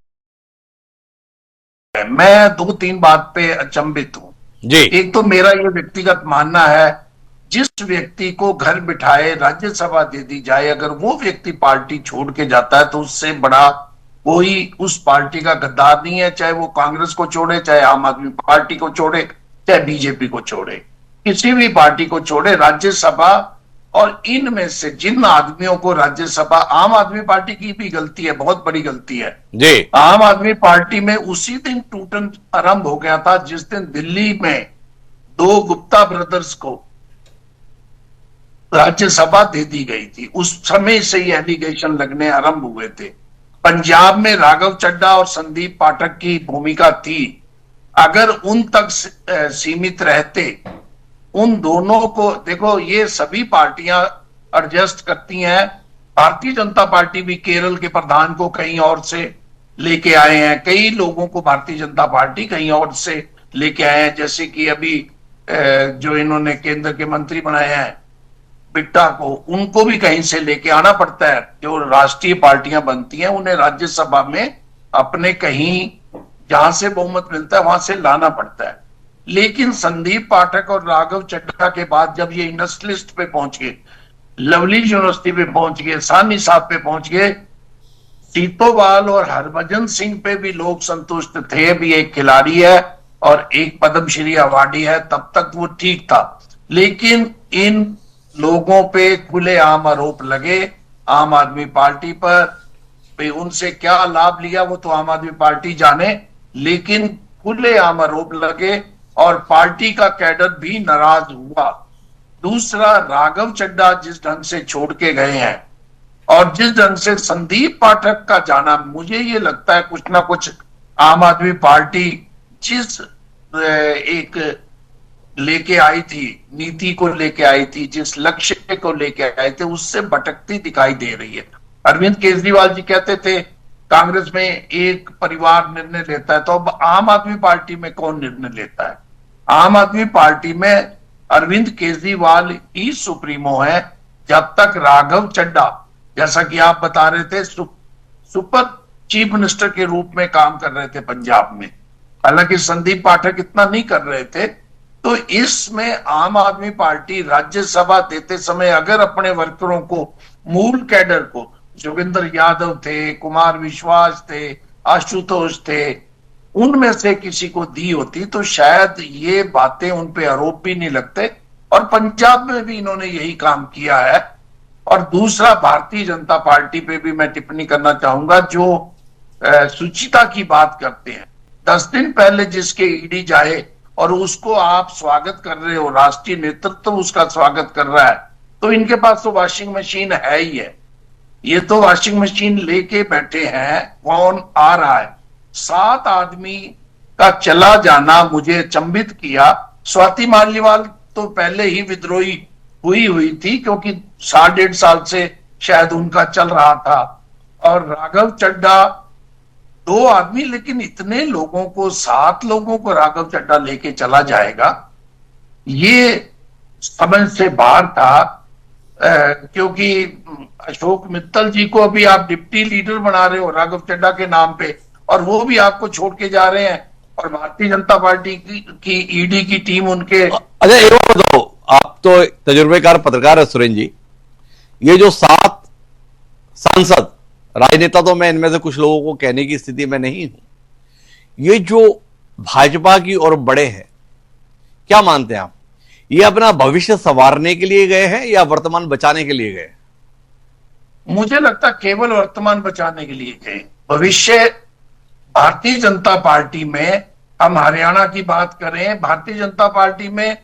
मैं 2-3 बात पे अचंभित हूं जी। एक तो मेरा ये व्यक्तिगत मानना है, जिस व्यक्ति को घर बिठाए राज्यसभा दे दी जाए, अगर वो व्यक्ति पार्टी छोड़ के जाता है तो उससे बड़ा कोई उस पार्टी का गद्दार नहीं है। चाहे वो कांग्रेस को छोड़े, चाहे आम आदमी पार्टी को छोड़े, चाहे बीजेपी को छोड़े, किसी भी पार्टी को छोड़े, राज्यसभा। और इनमें से जिन आदमियों को राज्यसभा, आम आदमी पार्टी की भी गलती है, बहुत बड़ी गलती है जी। आम आदमी पार्टी में उसी दिन टूटन आरंभ हो गया था जिस दिन दिल्ली में 2 गुप्ता ब्रदर्स को राज्यसभा दे दी गई थी। उस समय से ये एलिगेशन लगने आरंभ हुए थे। पंजाब में राघव चड्ढा और संदीप पाठक की भूमिका थी। अगर उन तक सीमित रहते, उन दोनों को देखो, ये सभी पार्टियां एडजस्ट करती हैं। भारतीय जनता पार्टी भी केरल के प्रधान को कहीं और से लेके आए हैं, कई लोगों को भारतीय जनता पार्टी कहीं और से लेके आए हैं। जैसे कि अभी जो इन्होंने केंद्र के मंत्री बनाए हैं बिट्टा को, उनको भी कहीं से लेके आना पड़ता है। जो राष्ट्रीय पार्टियां बनती हैं उन्हें राज्यसभा में अपने कहीं जहां से बहुमत मिलता है वहां से लाना पड़ता है। लेकिन संदीप पाठक और राघव चड्ढा के बाद जब ये इंडस्ट्रियलिस्ट पे पहुंच गए, लवली यूनिवर्सिटी पे पहुंच गए, सानी साहब पे पहुंच गए, सीतोवाल और हरभजन सिंह पे भी लोग संतुष्ट थे, भी एक खिलाड़ी है और एक पद्मश्री अवार्डी है, तब तक वो ठीक था। लेकिन इन लोगों पे खुलेआम आरोप लगे आम आदमी पार्टी पर। उनसे क्या लाभ लिया वो तो आम आदमी पार्टी जाने, लेकिन खुलेआम आरोप लगे और पार्टी का कैडर भी नाराज हुआ। दूसरा, राघव चड्ढा जिस ढंग से छोड़ के गए हैं और जिस ढंग से संदीप पाठक का जाना, मुझे ये लगता है कुछ ना कुछ आम आदमी पार्टी जिस एक लेके आई थी, नीति को लेके आई थी, जिस लक्ष्य को लेके आए थे, उससे भटकती दिखाई दे रही है। अरविंद केजरीवाल जी कहते थे कांग्रेस में एक परिवार निर्णय लेता है, तो अब आम आदमी पार्टी में कौन निर्णय लेता है? आम आदमी पार्टी में अरविंद केजरीवाल ही सुप्रीमो है। जब तक राघव चड्ढा, जैसा कि आप बता रहे थे, सुपर चीफ मिनिस्टर के रूप में काम कर रहे थे पंजाब में, हालांकि संदीप पाठक इतना नहीं कर रहे थे। तो इसमें आम आदमी पार्टी राज्यसभा देते समय अगर अपने वर्करों को, मूल कैडर को, जोगिंदर यादव थे, कुमार विश्वास थे, आशुतोष थे, उनमें से किसी को दी होती तो शायद ये बातें उन पे आरोप भी नहीं लगते। और पंजाब में भी इन्होंने यही काम किया है। और दूसरा, भारतीय जनता पार्टी पे भी मैं टिप्पणी करना चाहूंगा, जो सुचिता की बात करते हैं, 10 दिन पहले जिसके ईडी जाए और उसको आप स्वागत कर रहे हो, राष्ट्रीय नेतृत्व उसका स्वागत कर रहा है, तो इनके पास तो वॉशिंग मशीन है ही है। ये तो वॉशिंग मशीन लेके बैठे हैं। कौन आ रहा है? 7 आदमी का चला जाना मुझे अचंभित किया। स्वाति मालीवाल तो पहले ही विद्रोही हुई थी, क्योंकि 1.5 साल से शायद उनका चल रहा था। और राघव चड्ढा 2 आदमी, लेकिन इतने लोगों को, 7 लोगों को राघव चड्ढा लेके चला जाएगा, ये समझ से बाहर था। क्योंकि अशोक मित्तल जी को अभी आप डिप्टी लीडर बना रहे हो राघव चड्ढा के नाम पे, और वो भी आपको छोड़ के जा रहे हैं। और भारतीय जनता पार्टी की ईडी की टीम उनके। अच्छा, एक बात बताओ, आप तो तजुर्बेकार पत्रकार है सुरेंद्र जी, ये जो 7 सांसद, राजनेता तो मैं इनमें से कुछ लोगों को कहने की स्थिति में नहीं हूं, ये जो भाजपा की ओर बड़े हैं, क्या मानते हैं आप, ये अपना भविष्य संवारने के लिए गए हैं या वर्तमान बचाने के लिए गए? मुझे लगता केवल वर्तमान बचाने के लिए गए। भविष्य भारतीय जनता पार्टी में, हम हरियाणा की बात करें, भारतीय जनता पार्टी में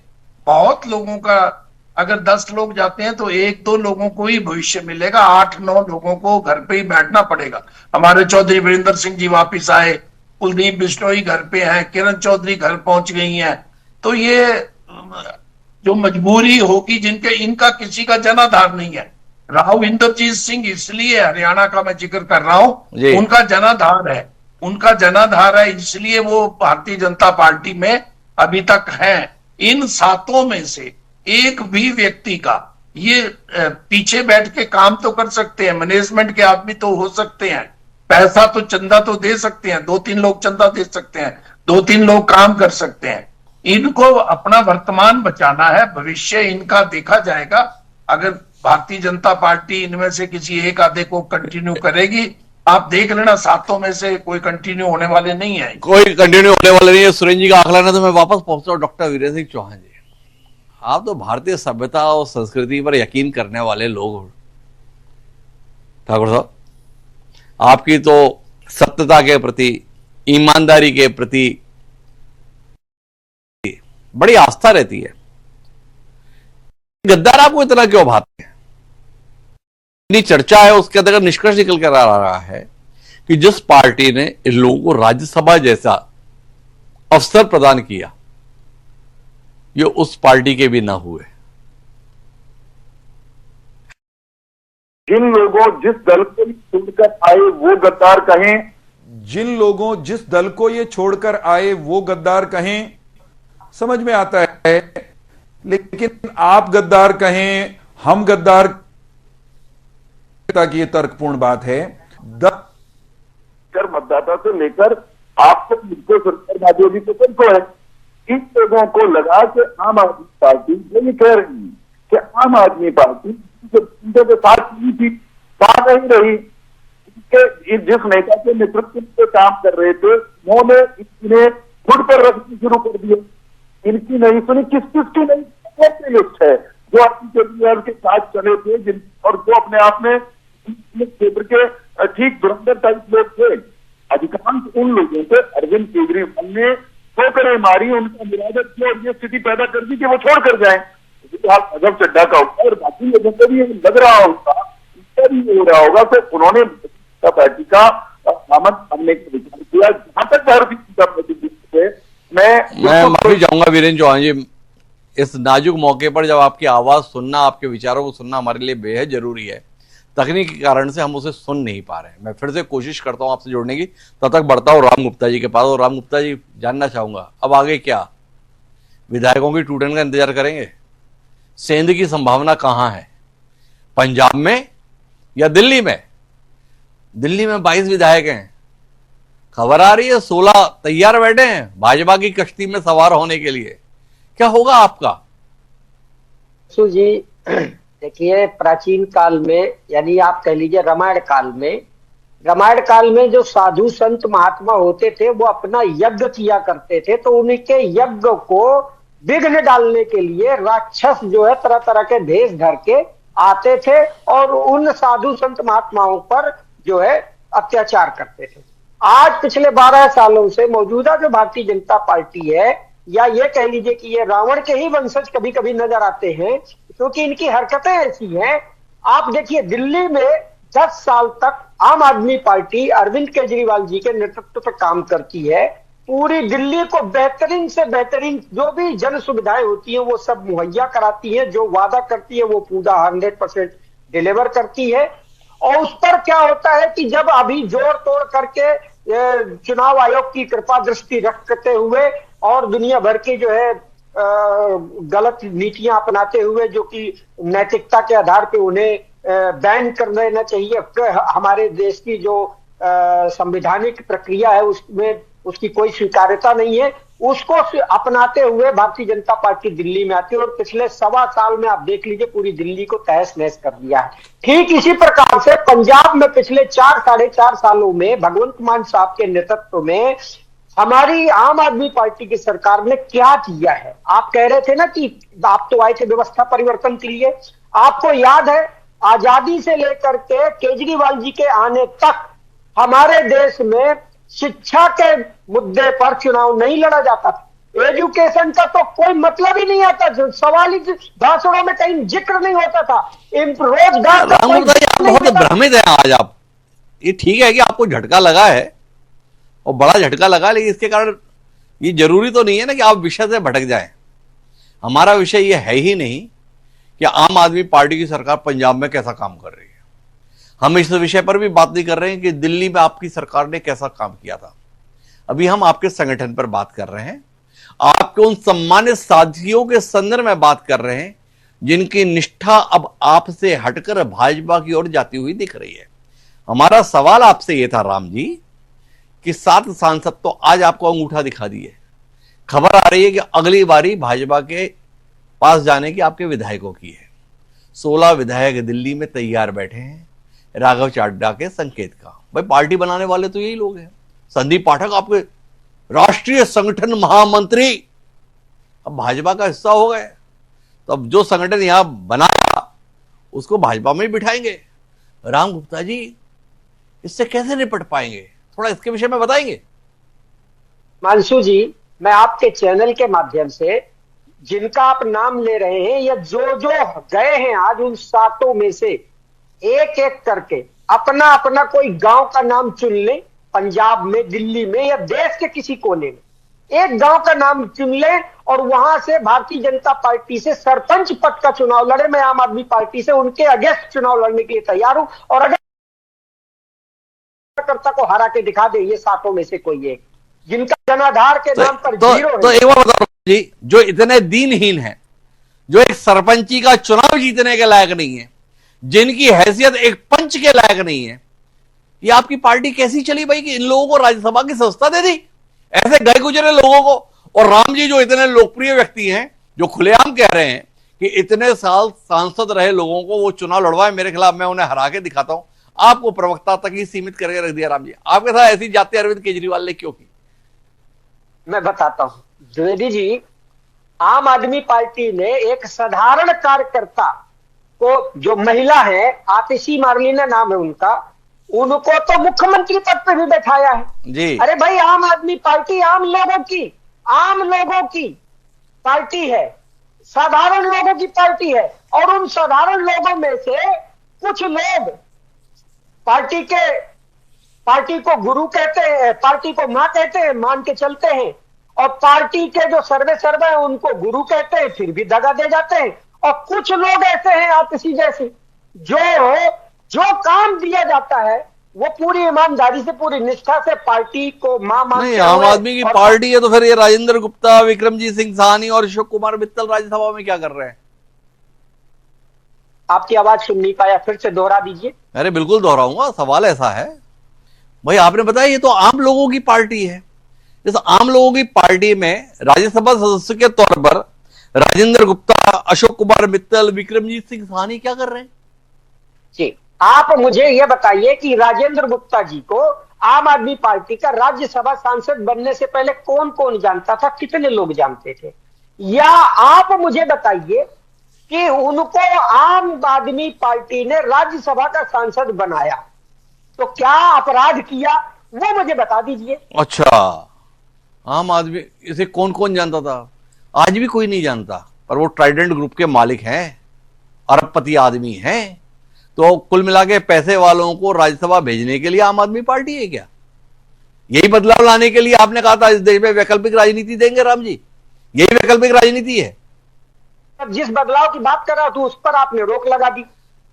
बहुत लोगों का, अगर 10 लोग जाते हैं तो 1-2 लोगों को ही भविष्य मिलेगा, 8-9 लोगों को घर पे ही बैठना पड़ेगा। हमारे चौधरी वीरेंद्र सिंह जी वापिस आए, कुलदीप बिश्नोई घर पे हैं, किरण चौधरी घर पहुंच गई हैं। तो ये जो मजबूरी होगी, इनका किसी का जनाधार नहीं है। राव इंद्रजीत सिंह, इसलिए हरियाणा का मैं जिक्र कर रहा हूं, उनका जनाधार है, इसलिए वो भारतीय जनता पार्टी में अभी तक हैं। इन 7 में से एक भी व्यक्ति का, ये पीछे बैठ के काम तो कर सकते हैं, मैनेजमेंट के आदमी तो हो सकते हैं, पैसा तो, चंदा तो दे सकते हैं, 2-3 लोग चंदा दे सकते हैं, 2-3 लोग काम कर सकते हैं। इनको अपना वर्तमान बचाना है, भविष्य इनका देखा जाएगा। अगर भारतीय जनता पार्टी इनमें से किसी एक आधे को कंटिन्यू करेगी, आप देख लेना 7 में से कोई कंटिन्यू होने वाले नहीं है। कोई कंटिन्यू होने वाले नहीं है। सुरेंद्र जी का आंकलन है। तो मैं वापस पहुंचता हूं डॉक्टर वीरेंद्र सिंह चौहान जी, आप तो भारतीय सभ्यता और संस्कृति पर यकीन करने वाले लोग हो ठाकुर साहब, आपकी तो सत्यता के प्रति, ईमानदारी के प्रति बड़ी आस्था रहती है। गद्दार आपको इतना क्यों भाते हैं? इतनी चर्चा है, उसके अंदर निष्कर्ष निकल कर आ रहा है कि जिस पार्टी ने इन लोगों को राज्यसभा जैसा अवसर प्रदान किया, ये उस पार्टी के भी ना हुए। जिन लोगों जिस दल को छोड़कर आए वो गद्दार कहें, जिन लोगों जिस दल को ये छोड़कर आए वो गद्दार कहें, समझ में आता है। लेकिन आप गद्दार कहें, हम गद्दार, ताकि ये तर्कपूर्ण बात है। मतदाता से लेकर आपको, मुझको, सरकार भी तो सबको है। इन लोगों को लगा कि आम आदमी पार्टी ये कह रही है कि आम आदमी पार्टी के साथ नहीं थी, कहा नहीं रही, जिस नेता के नेतृत्व में काम कर रहे थे उन्होंने इन्हें खुद पर रखनी शुरू कर दिया। इनकी नहीं सुनी, किस की नहीं लिस्ट है जो आपकी केजरीवाल के साथ चले थे, और जो अपने आप में क्षेत्र के ठीक धुरंधर टाइप लोग थे। अधिकांश उन लोगों से अरविंद केजरीवाल ने ठोकरें मारी, उनका निरादर किया और ये स्थिति पैदा कर दी कि वो छोड़ कर जाए। राघव चड्ढा का होगा और बाकी लोगों को भी लग रहा होगा, इसका भी हो रहा होगा, तो उन्होंने पार्टी का दामन थामने का विचार किया। जहां तक भारतीय जनता पार्टी, मैं माफी चाहूंगा वीरेंद्र चौहान जी, इस नाजुक मौके पर जब आपकी आवाज सुनना, आपके विचारों को सुनना हमारे लिए बेहद जरूरी है। तकनीकी कारण से हम उसे सुन नहीं पा रहे हैं। मैं फिर से कोशिश करता हूं आपसे जोड़ने की, तब तक बढ़ता हूं राम गुप्ता जी के पास। और राम गुप्ता जी, जानना चाहूंगा अब आगे क्या, विधायकों की टूटन का इंतजार करेंगे? सेंध की संभावना कहां है, पंजाब में या दिल्ली में? दिल्ली में 22 विधायक हैं, खबर आ रही है 16 तैयार बैठे हैं भाजपा की कश्ती में सवार होने के लिए। क्या होगा आपका? जी देखिए, प्राचीन काल में, यानी आप कह लीजिए रामायण काल में, रामायण काल में जो साधु संत महात्मा होते थे वो अपना यज्ञ किया करते थे, तो उनके यज्ञ को विघ्न डालने के लिए राक्षस जो है तरह तरह के भेष धर के आते थे और उन साधु संत महात्माओं पर जो है अत्याचार करते थे। आज पिछले 12 सालों से मौजूदा जो भारतीय जनता पार्टी है, या ये कह लीजिए कि ये रावण के ही वंशज कभी कभी नजर आते हैं, क्योंकि इनकी हरकतें ऐसी हैं। आप देखिए, दिल्ली में 10 साल तक आम आदमी पार्टी अरविंद केजरीवाल जी के नेतृत्व पर काम करती है। पूरी दिल्ली को बेहतरीन से बेहतरीन जो भी जन सुविधाएं होती हैं वो सब मुहैया कराती है, जो वादा करती है वो पूरा 100% डिलीवर करती है। और उस पर क्या होता है कि जब अभी जोड़ तोड़ करके चुनाव आयोग की कृपा दृष्टि रखते हुए और दुनिया भर की जो है गलत नीतियां अपनाते हुए, जो कि नैतिकता के आधार पे उन्हें बैन कर देना चाहिए, हमारे देश की जो संवैधानिक प्रक्रिया है उसमें उसकी कोई स्वीकार्यता नहीं है, उसको अपनाते हुए भारतीय जनता पार्टी दिल्ली में आती है और पिछले 1.25 साल में आप देख लीजिए पूरी दिल्ली को तहस नहस कर दिया है। ठीक इसी प्रकार से पंजाब में पिछले 4-4.5 सालों में भगवंत मान साहब के नेतृत्व में हमारी आम आदमी पार्टी की सरकार ने क्या किया है। आप कह रहे थे ना कि आप तो आए थे व्यवस्था परिवर्तन के लिए, आपको याद है आजादी से लेकर के केजरीवाल जी के आने तक हमारे देश में शिक्षा के मुद्दे पर चुनाव नहीं लड़ा जाता था। एजुकेशन का तो कोई मतलब ही नहीं आता, सवाल ही भाषणों में कहीं जिक्र नहीं होता था। रोजगार का कोई आप बहुत भ्रमित है आज आप। ये ठीक है कि आपको झटका लगा है और बड़ा झटका लगा, लेकिन इसके कारण ये जरूरी तो नहीं है ना कि आप विषय से भटक जाएं। हमारा विषय ये है ही नहीं कि आम आदमी पार्टी की सरकार पंजाब में कैसा काम कर रही है। हम इस विषय पर भी बात नहीं कर रहे हैं कि दिल्ली में आपकी सरकार ने कैसा काम किया था। अभी हम आपके संगठन पर बात कर रहे हैं, आपके उन सम्मानित साथियों के संदर्भ में बात कर रहे हैं जिनकी निष्ठा अब आपसे हटकर भाजपा की ओर जाती हुई दिख रही है। हमारा सवाल आपसे यह था राम जी कि 7 सांसद तो आज आपको अंगूठा दिखा दिए, खबर आ रही है कि अगली बारी भाजपा के पास जाने की आपके विधायकों की है। 16 विधायक दिल्ली में तैयार बैठे हैं राघव चड्ढा के संकेत का। भाई पार्टी बनाने वाले तो यही लोग हैं। संदीप पाठक आपके राष्ट्रीय संगठन महामंत्री अब भाजपा का हिस्सा हो गए, तो अब जो संगठन यहां बनाया उसको भाजपा में ही बिठाएंगे। राम गुप्ता जी इससे कैसे निपट पाएंगे, थोड़ा इसके विषय में बताएंगे। हिमांशु जी, मैं आपके चैनल के माध्यम से जिनका आप नाम ले रहे हैं या जो जो गए हैं आज, उन 7 में से एक एक करके अपना अपना कोई गांव का नाम चुन लें, पंजाब में, दिल्ली में या देश के किसी कोने में एक गांव का नाम चुन लें और वहां से भारतीय जनता पार्टी से सरपंच पद का चुनाव लड़े। मैं आम आदमी पार्टी से उनके अगेंस्ट चुनाव लड़ने के लिए तैयार हूं, और अगर कार्यकर्ता को हरा के दिखा दे ये 7 में से कोई एक जिनका जनाधार के नाम पर जीरो तो एक बार बताओ जी, जो इतने दीनहीन है, जो एक सरपंची का चुनाव जीतने के लायक नहीं है, जिनकी हैसियत एक पंच के लायक नहीं है, ये आपकी पार्टी कैसी चली भाई कि इन लोगों को राज्यसभा की संस्था दे दी, ऐसे गए गुजरे लोगों को। और राम जी जो इतने लोकप्रिय व्यक्ति हैं, जो खुलेआम कह रहे हैं कि इतने साल सांसद रहे लोगों को वो चुनाव लड़वाए मेरे खिलाफ, मैं उन्हें हरा के दिखाता हूं, आपको प्रवक्ता तक ही सीमित करके रख दिया। राम जी आपके साथ ऐसी जाति अरविंद केजरीवाल ने क्यों की? मैं बताता हूं द्विवेदी जी, आम आदमी पार्टी ने एक साधारण कार्यकर्ता को, जो महिला है आतिशी मारलीना नाम है उनका, उनको तो मुख्यमंत्री पद पर भी बैठाया है जी। अरे भाई, आम आदमी पार्टी आम लोगों की पार्टी है, साधारण लोगों की पार्टी है। और उन साधारण लोगों में से कुछ लोग पार्टी को गुरु कहते हैं, पार्टी को मां कहते हैं, मान के चलते हैं, और पार्टी के जो सर्वे है उनको गुरु कहते हैं, फिर भी दगा दे जाते हैं। और कुछ लोग ऐसे हैं आतिशी जैसे, जो काम दिया जाता है वो पूरी ईमानदारी से, पूरी निष्ठा से पार्टी को मां मानते हैं। आम आदमी की पार्टी है तो फिर ये राजेंद्र गुप्ता, विक्रमजीत सिंह साहनी और अशोक कुमार मित्तल राज्यसभा में क्या कर रहे हैं? आपकी आवाज सुन नहीं पाया, फिर से दोहरा दीजिए। अरे बिल्कुल दोहराऊंगा, सवाल ऐसा है भाई, आपने बताया ये तो आम लोगों की पार्टी है, इस आम लोगों की पार्टी में राज्यसभा सदस्य के तौर पर राजेंद्र गुप्ता, अशोक कुमार मित्तल, विक्रमजीत सिंह साहनी क्या कर रहे हैं? जी, आप मुझे यह बताइए कि राजेंद्र गुप्ता जी को आम आदमी पार्टी का राज्यसभा सांसद बनने से पहले कौन कौन जानता था, कितने लोग जानते थे? या आप मुझे बताइए कि उनको आम आदमी पार्टी ने राज्यसभा का सांसद बनाया तो क्या अपराध किया, वो मुझे बता दीजिए। अच्छा, आम आदमी इसे कौन कौन जानता था? आज भी कोई नहीं जानता, पर वो ट्राइडेंट ग्रुप के मालिक हैं, अरबपति आदमी हैं। तो कुल मिला के पैसे वालों को राज्यसभा भेजने के लिए आम आदमी पार्टी है क्या? यही बदलाव लाने के लिए आपने कहा था इस देश में वैकल्पिक राजनीति देंगे राम जी, यही वैकल्पिक राजनीति है। जिस बदलाव की बात कर रहा हूं उस पर आपने रोक लगा दी।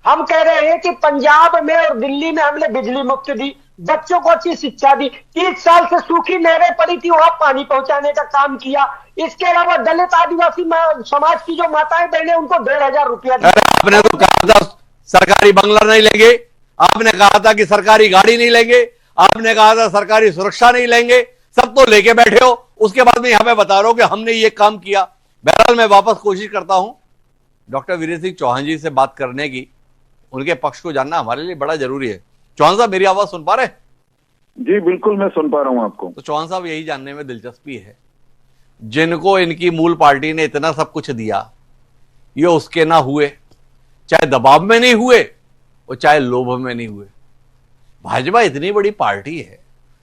हम कह रहे हैं कि पंजाब में और दिल्ली में हमने बिजली मुफ्त दी, बच्चों को अच्छी शिक्षा दी, 30 साल से सूखी नहरें पड़ी थी वहां पानी पहुंचाने का काम किया। इसके अलावा दलित आदिवासी समाज की जो माताएं बहनें उनको 1,500 रुपया दिया। आपने तो कहा था सरकारी बंगला नहीं लेंगे, आपने कहा था कि सरकारी गाड़ी नहीं लेंगे, आपने कहा था सरकारी सुरक्षा नहीं लेंगे, सब तो लेके बैठे हो। उसके बाद में यहां पे बता रहा हूं कि हमने ये काम किया। बहरहाल मैं वापस कोशिश करता हूं डॉक्टर वीरेंद्र सिंह चौहान जी से बात करने की, उनके पक्ष को जानना हमारे लिए बड़ा जरूरी है। चौहान साहब, मेरी आवाज सुन पा रहे? जी बिल्कुल, मैं सुन पा रहा हूं आपको। तो चौहान साहब, यही जानने में दिलचस्पी है, जिनको इनकी मूल पार्टी ने इतना सब कुछ दिया, ये उसके ना हुए, चाहे दबाव में नहीं हुए और चाहे लोभ में नहीं हुए। भाजपा इतनी बड़ी पार्टी है,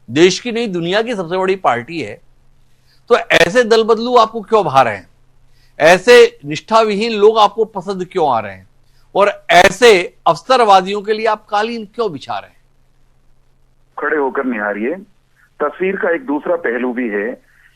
देश की नहीं दुनिया की सबसे बड़ी पार्टी है, तो ऐसे दल बदलू आपको क्यों भा रहे हैं? ऐसे निष्ठाविहीन लोग आपको पसंद क्यों आ रहे हैं? और ऐसे अवसरवादियों के लिए आप कालीन क्यों बिछा रहे हैं? खड़े होकर निहारिए, तस्वीर का एक दूसरा पहलू भी है।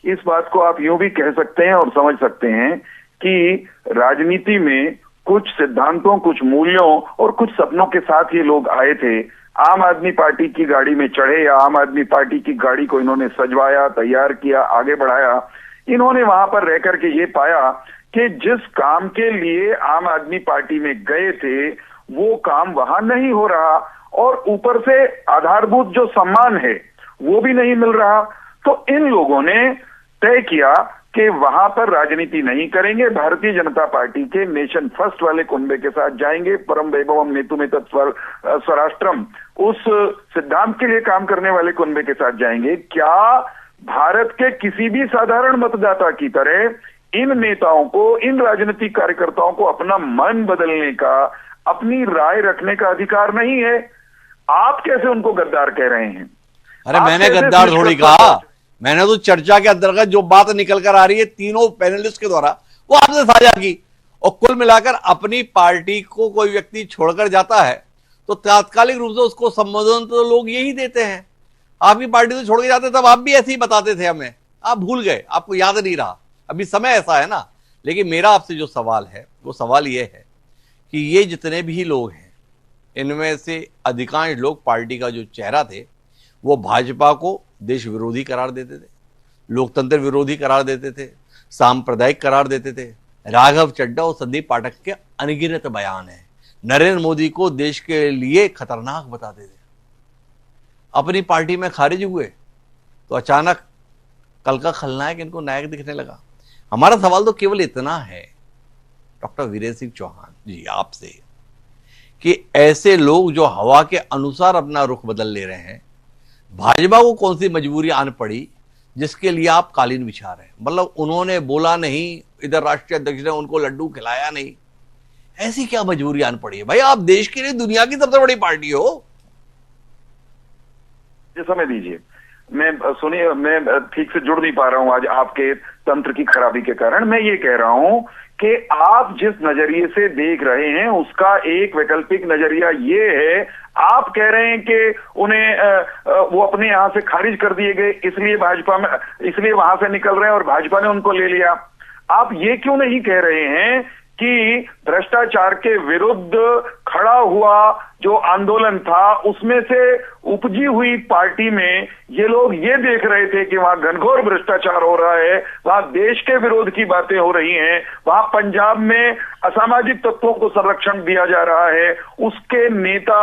इस बात को आप यूं भी कह सकते हैं और समझ सकते हैं कि राजनीति में कुछ सिद्धांतों, कुछ मूल्यों और कुछ सपनों के साथ ये लोग आए थे। आम आदमी पार्टी की गाड़ी में चढ़े या आम आदमी पार्टी की गाड़ी को इन्होंने सजवाया, तैयार किया, आगे बढ़ाया। इन्होंने वहां पर रह करके ये पाया कि जिस काम के लिए आम आदमी पार्टी में गए थे वो काम वहां नहीं हो रहा, और ऊपर से आधारभूत जो सम्मान है वो भी नहीं मिल रहा। तो इन लोगों ने तय किया कि वहां पर राजनीति नहीं करेंगे, भारतीय जनता पार्टी के नेशन फर्स्ट वाले कुनबे के साथ जाएंगे, परम वैभवम नेतु में स्वराष्ट्रम, उस सिद्धांत के लिए काम करने वाले कुनबे के साथ जाएंगे। क्या भारत के किसी भी साधारण मतदाता की तरह इन नेताओं को, इन राजनीतिक कार्यकर्ताओं को अपना मन बदलने का, अपनी राय रखने का अधिकार नहीं है? आप कैसे उनको गद्दार कह रहे हैं? अरे मैंने गद्दार थोड़ी कहा, मैंने तो चर्चा के अंतर्गत जो बात निकल कर आ रही है तीनों पैनलिस्ट के द्वारा वो आपसे साझा की। और कुल मिलाकर अपनी पार्टी को कोई व्यक्ति छोड़कर जाता है तो तात्कालिक रूप से उसको संबोधन तो लोग यही देते हैं। आपकी पार्टी से छोड़ के जाते तब आप भी ऐसे ही बताते थे हमें, आप भूल गए, आपको याद नहीं रहा, अभी समय ऐसा है ना। लेकिन मेरा आपसे जो सवाल है वो सवाल ये है कि ये जितने भी लोग हैं इनमें से अधिकांश लोग पार्टी का जो चेहरा थे वो भाजपा को देश विरोधी करार देते थे, लोकतंत्र विरोधी करार देते थे, सांप्रदायिक करार देते थे। राघव चड्ढा और संदीप पाठक के अनगिनत बयान है, नरेंद्र मोदी को देश के लिए खतरनाक बताते थे। अपनी पार्टी में खारिज हुए तो अचानक कल का खलनायक इनको नायक दिखने लगा। हमारा सवाल तो केवल इतना है डॉक्टर वीरेंद्र सिंह चौहान जी आपसे कि ऐसे लोग जो हवा के अनुसार अपना रुख बदल ले रहे हैं, भाजपा को कौन सी मजबूरी आन पड़ी जिसके लिए आप कालीन बिछा रहे हैं? मतलब उन्होंने बोला नहीं, इधर राष्ट्रीय अध्यक्ष ने उनको लड्डू खिलाया नहीं, ऐसी क्या मजबूरी आन पड़ी है? भाई आप देश की नहीं दुनिया की सबसे बड़ी पार्टी हो। समय दीजिए, मैं सुनिए, मैं ठीक से जुड़ नहीं पा रहा हूं आज आपके तंत्र की खराबी के कारण। मैं ये कह रहा हूं कि आप जिस नजरिए से देख रहे हैं उसका एक वैकल्पिक नजरिया ये है, आप कह रहे हैं कि उन्हें वो अपने यहां से खारिज कर दिए गए इसलिए भाजपा में, इसलिए वहां से निकल रहे हैं और भाजपा ने उनको ले लिया। आप ये क्यों नहीं कह रहे हैं कि भ्रष्टाचार के विरुद्ध खड़ा हुआ जो आंदोलन था उसमें से उपजी हुई पार्टी में ये लोग ये देख रहे थे कि वहां घनघोर भ्रष्टाचार हो रहा है, वहां देश के विरोध की बातें हो रही हैं, वहां पंजाब में असामाजिक तत्वों को संरक्षण दिया जा रहा है, उसके नेता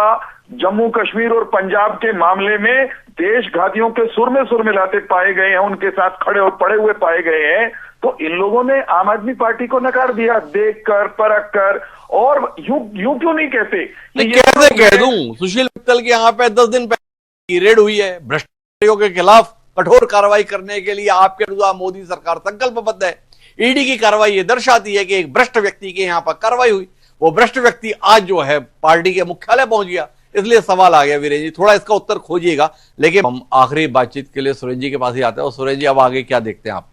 जम्मू कश्मीर और पंजाब के मामले में देशघातियों के सुर में सुर मिलाते पाए गए हैं, उनके साथ खड़े और पड़े हुए पाए गए हैं। तो इन लोगों ने आम आदमी पार्टी को नकार दिया, देख कर परख कर। और यूं क्यों नहीं कहते कि ये कैसे कह दूं, सुशील मित्तल के यहाँ पे 10 दिन पहले रेड हुई है, भ्रष्टाचारियों के खिलाफ कठोर कार्रवाई करने के लिए आपके अनुसार मोदी सरकार संकल्पबद्ध है। ईडी की कार्रवाई ये दर्शाती है कि एक भ्रष्ट व्यक्ति के यहाँ पर कार्रवाई हुई, वो भ्रष्ट व्यक्ति आज जो है पार्टी के मुख्यालय पहुंच गया। इसलिए सवाल आ गया वीरेंद्र जी, थोड़ा इसका उत्तर खोजिएगा। लेकिन हम आखिरी बातचीत के लिए सुरेश जी के पास ही आते हैं। और सुरेश जी, अब आगे क्या देखते हैं आप?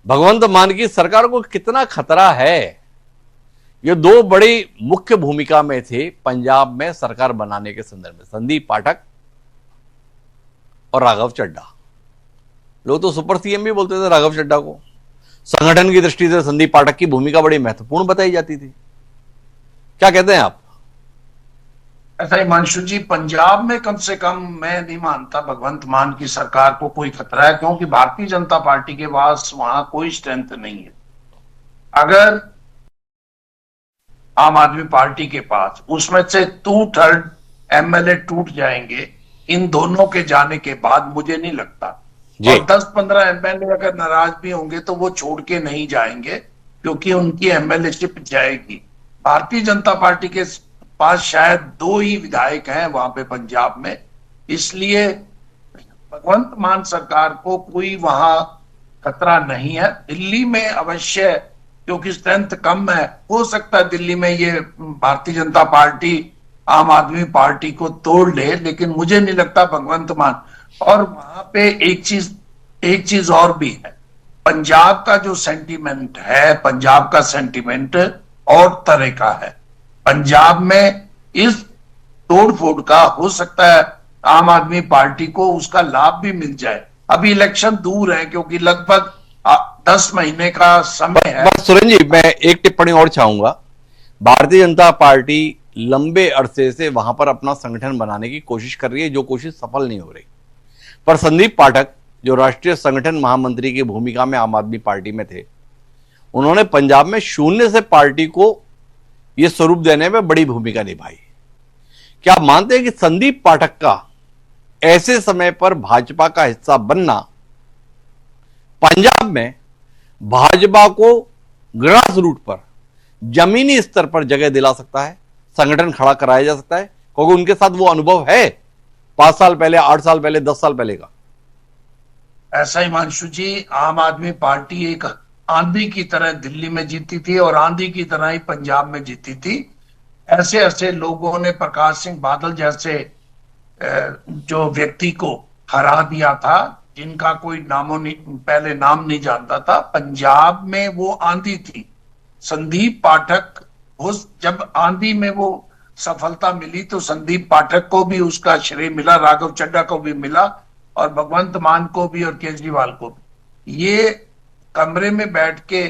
भगवंत मान की सरकार को कितना खतरा है? ये दो बड़ी मुख्य भूमिका में थे पंजाब में सरकार बनाने के संदर्भ में, संदीप पाठक और राघव चड्ढा। लोग तो सुपर सीएम भी बोलते थे राघव चड्ढा को। संगठन की दृष्टि से संदीप पाठक की भूमिका बड़ी महत्वपूर्ण बताई जाती थी। क्या कहते हैं आप? ऐसा हिमांशु जी, पंजाब में कम से कम मैं नहीं मानता भगवंत मान की सरकार को कोई खतरा है, क्योंकि भारतीय जनता पार्टी के पास वहां कोई स्ट्रेंथ नहीं है। अगर आम आदमी पार्टी के पास उसमें से 2/3 एमएलए टूट जाएंगे इन दोनों के जाने के बाद, मुझे नहीं लगता। और 10-15 एमएलए अगर नाराज भी होंगे तो वो छोड़ के नहीं जाएंगे, क्योंकि उनकी एमएलए-शिप जाएगी। भारतीय जनता पार्टी के पास शायद 2 ही विधायक हैं वहां पे पंजाब में, इसलिए भगवंत मान सरकार को कोई वहां खतरा नहीं है। दिल्ली में अवश्य, क्योंकि स्ट्रेंथ कम है, हो सकता है दिल्ली में ये भारतीय जनता पार्टी आम आदमी पार्टी को तोड़ ले, लेकिन मुझे नहीं लगता भगवंत मान। और वहां पे एक चीज और भी है, पंजाब का जो सेंटीमेंट है, पंजाब का सेंटीमेंट और तरह का है। पंजाब में इस तोड़फोड़ का हो सकता है आम आदमी पार्टी को उसका लाभ भी मिल जाए। अभी इलेक्शन दूर है, क्योंकि लगभग 10 महीने का समय है। बस सुरेश जी, मैं एक टिप्पणी और चाहूंगा। भारतीय जनता पार्टी लंबे अरसे से वहां पर अपना संगठन बनाने की कोशिश कर रही है, जो कोशिश सफल नहीं हो रही। पर संदीप पाठक, जो राष्ट्रीय संगठन महामंत्री की भूमिका में आम आदमी पार्टी में थे, उन्होंने पंजाब में शून्य से पार्टी को यह स्वरूप देने में बड़ी भूमिका निभाई। क्या आप मानते हैं कि संदीप पाठक का ऐसे समय पर भाजपा का हिस्सा बनना पंजाब में भाजपा को ग्रास रूट पर, जमीनी स्तर पर जगह दिला सकता है, संगठन खड़ा कराया जा सकता है? क्योंकि उनके साथ वो अनुभव है 5 साल पहले, 8 साल पहले, 10 साल पहले का। ऐसा ही हिमांशु जी, आम आदमी पार्टी एक आंधी की तरह दिल्ली में जीती थी और आंधी की तरह ही पंजाब में जीती थी। ऐसे ऐसे लोगों ने प्रकाश सिंह बादल जैसे जो व्यक्ति को हरा दिया था, जिनका कोई पहले नाम नहीं जानता था। पंजाब में वो आंधी थी। संदीप पाठक, जब आंधी में वो सफलता मिली तो संदीप पाठक को भी उसका श्रेय मिला, राघव चड्ढा को भी मिला, और भगवंत मान को भी और केजरीवाल को भी। ये कमरे में बैठ के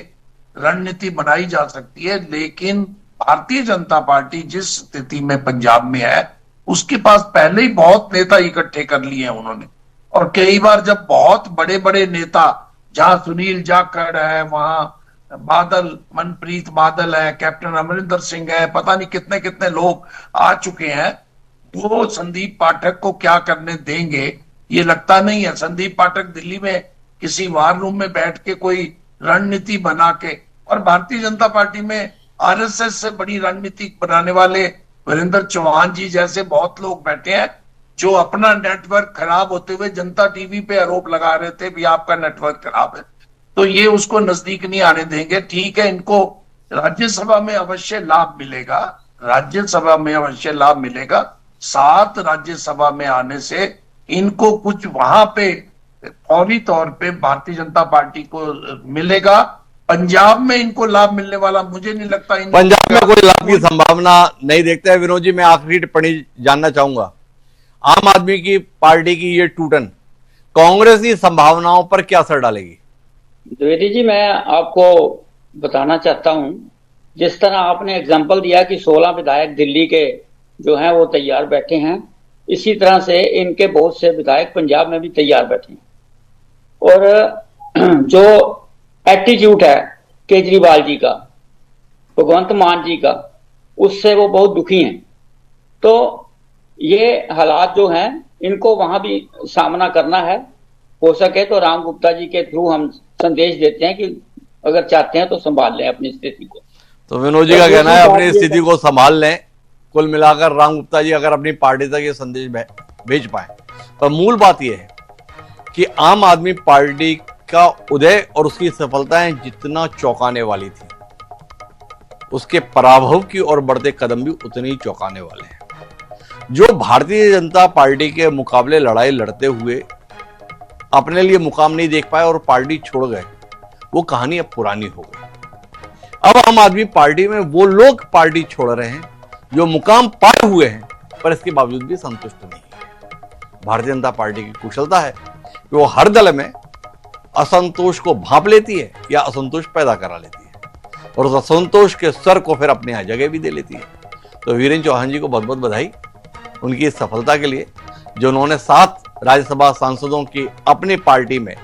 रणनीति बनाई जा सकती है, लेकिन भारतीय जनता पार्टी जिस स्थिति में पंजाब में है, उसके पास पहले ही बहुत नेता इकट्ठे कर लिए हैं उन्होंने। और कई बार जब बहुत बड़े बड़े नेता, जहां सुनील जाखड़ है, वहां बादल, मनप्रीत बादल है, कैप्टन अमरिंदर सिंह है, पता नहीं कितने कितने लोग आ चुके हैं, वो संदीप पाठक को क्या करने देंगे ये लगता नहीं है। संदीप पाठक दिल्ली में किसी वार रूम में बैठ के कोई रणनीति बना के, और भारतीय जनता पार्टी में आरएसएस से बड़ी रणनीति बनाने वाले वीरेंद्र चौहान जी जैसे बहुत लोग बैठे हैं, जो अपना नेटवर्क खराब होते हुए जनता टीवी पे आरोप लगा रहे थे भी आपका नेटवर्क खराब है। तो ये उसको नजदीक नहीं आने देंगे। ठीक है, इनको राज्यसभा में अवश्य लाभ मिलेगा, राज्यसभा में अवश्य लाभ मिलेगा। 7 राज्यसभा में आने से इनको कुछ वहां पे फौरी तौर पे भारतीय जनता पार्टी को मिलेगा। पंजाब में इनको लाभ मिलने वाला मुझे नहीं लगता। पंजाब में कोई लाभ की संभावना नहीं देखते हैं। विनोद जी, मैं आखिरी टिप्पणी जानना चाहूंगा। आम आदमी की पार्टी की ये टूटन कांग्रेस की संभावनाओं पर क्या असर डालेगी? द्विवेदी जी, मैं आपको बताना चाहता हूं, जिस तरह आपने एग्जांपल दिया कि 16 विधायक दिल्ली के जो हैं वो तैयार बैठे हैं, इसी तरह से इनके बहुत से विधायक पंजाब में भी तैयार बैठे हैं। और जो एटीट्यूड है केजरीवाल जी का, भगवंत मान जी का, उससे वो बहुत दुखी हैं। तो ये हालात जो हैं इनको वहां भी सामना करना है। हो सके तो राम गुप्ता जी के थ्रू हम संदेश देते हैं कि अगर चाहते हैं तो संभाल लें अपनी स्थिति को। तो विनोद जी का कहना है अपनी स्थिति को संभाल लें। कुल मिलाकर राम गुप्ता जी अगर अपनी पार्टी तक ये संदेश भेज पाए, पर मूल बात यह है कि आम आदमी पार्टी का उदय और उसकी सफलताएं जितना चौंकाने वाली थी, उसके पराभव की ओर बढ़ते कदम भी उतने ही चौंकाने वाले हैं। जो भारतीय जनता पार्टी के मुकाबले लड़ाई लड़ते हुए अपने लिए मुकाम नहीं देख पाए और पार्टी छोड़ गए, वो कहानी अब पुरानी हो गई। अब आम आदमी पार्टी में वो लोग पार्टी छोड़ रहे हैं जो मुकाम पाए हुए हैं, पर इसके बावजूद भी संतुष्ट नहीं है। भारतीय जनता पार्टी की कुशलता है कि वो हर दल में असंतोष को भांप लेती है या असंतोष पैदा करा लेती है और उस असंतोष के स्तर को फिर अपने यहां जगह भी दे लेती है। तो वीरेंद्र चौहान जी को बहुत बहुत बधाई उनकी इस सफलता के लिए, जो उन्होंने 7 राज्यसभा सांसदों की अपनी पार्टी में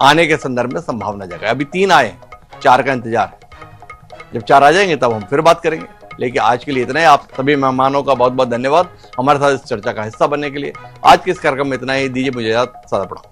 आने के संदर्भ में संभावना जगाई। अभी 3 आए, 4 का इंतजार है। जब 4 आ जाएंगे तब हम फिर बात करेंगे, लेकिन आज के लिए इतना ही। आप सभी मेहमानों का बहुत बहुत धन्यवाद हमारे साथ इस चर्चा का हिस्सा बनने के लिए। आज के इस कार्यक्रम में इतना ही। दीजिए मुझे इजाजत। सदा प्रणाम।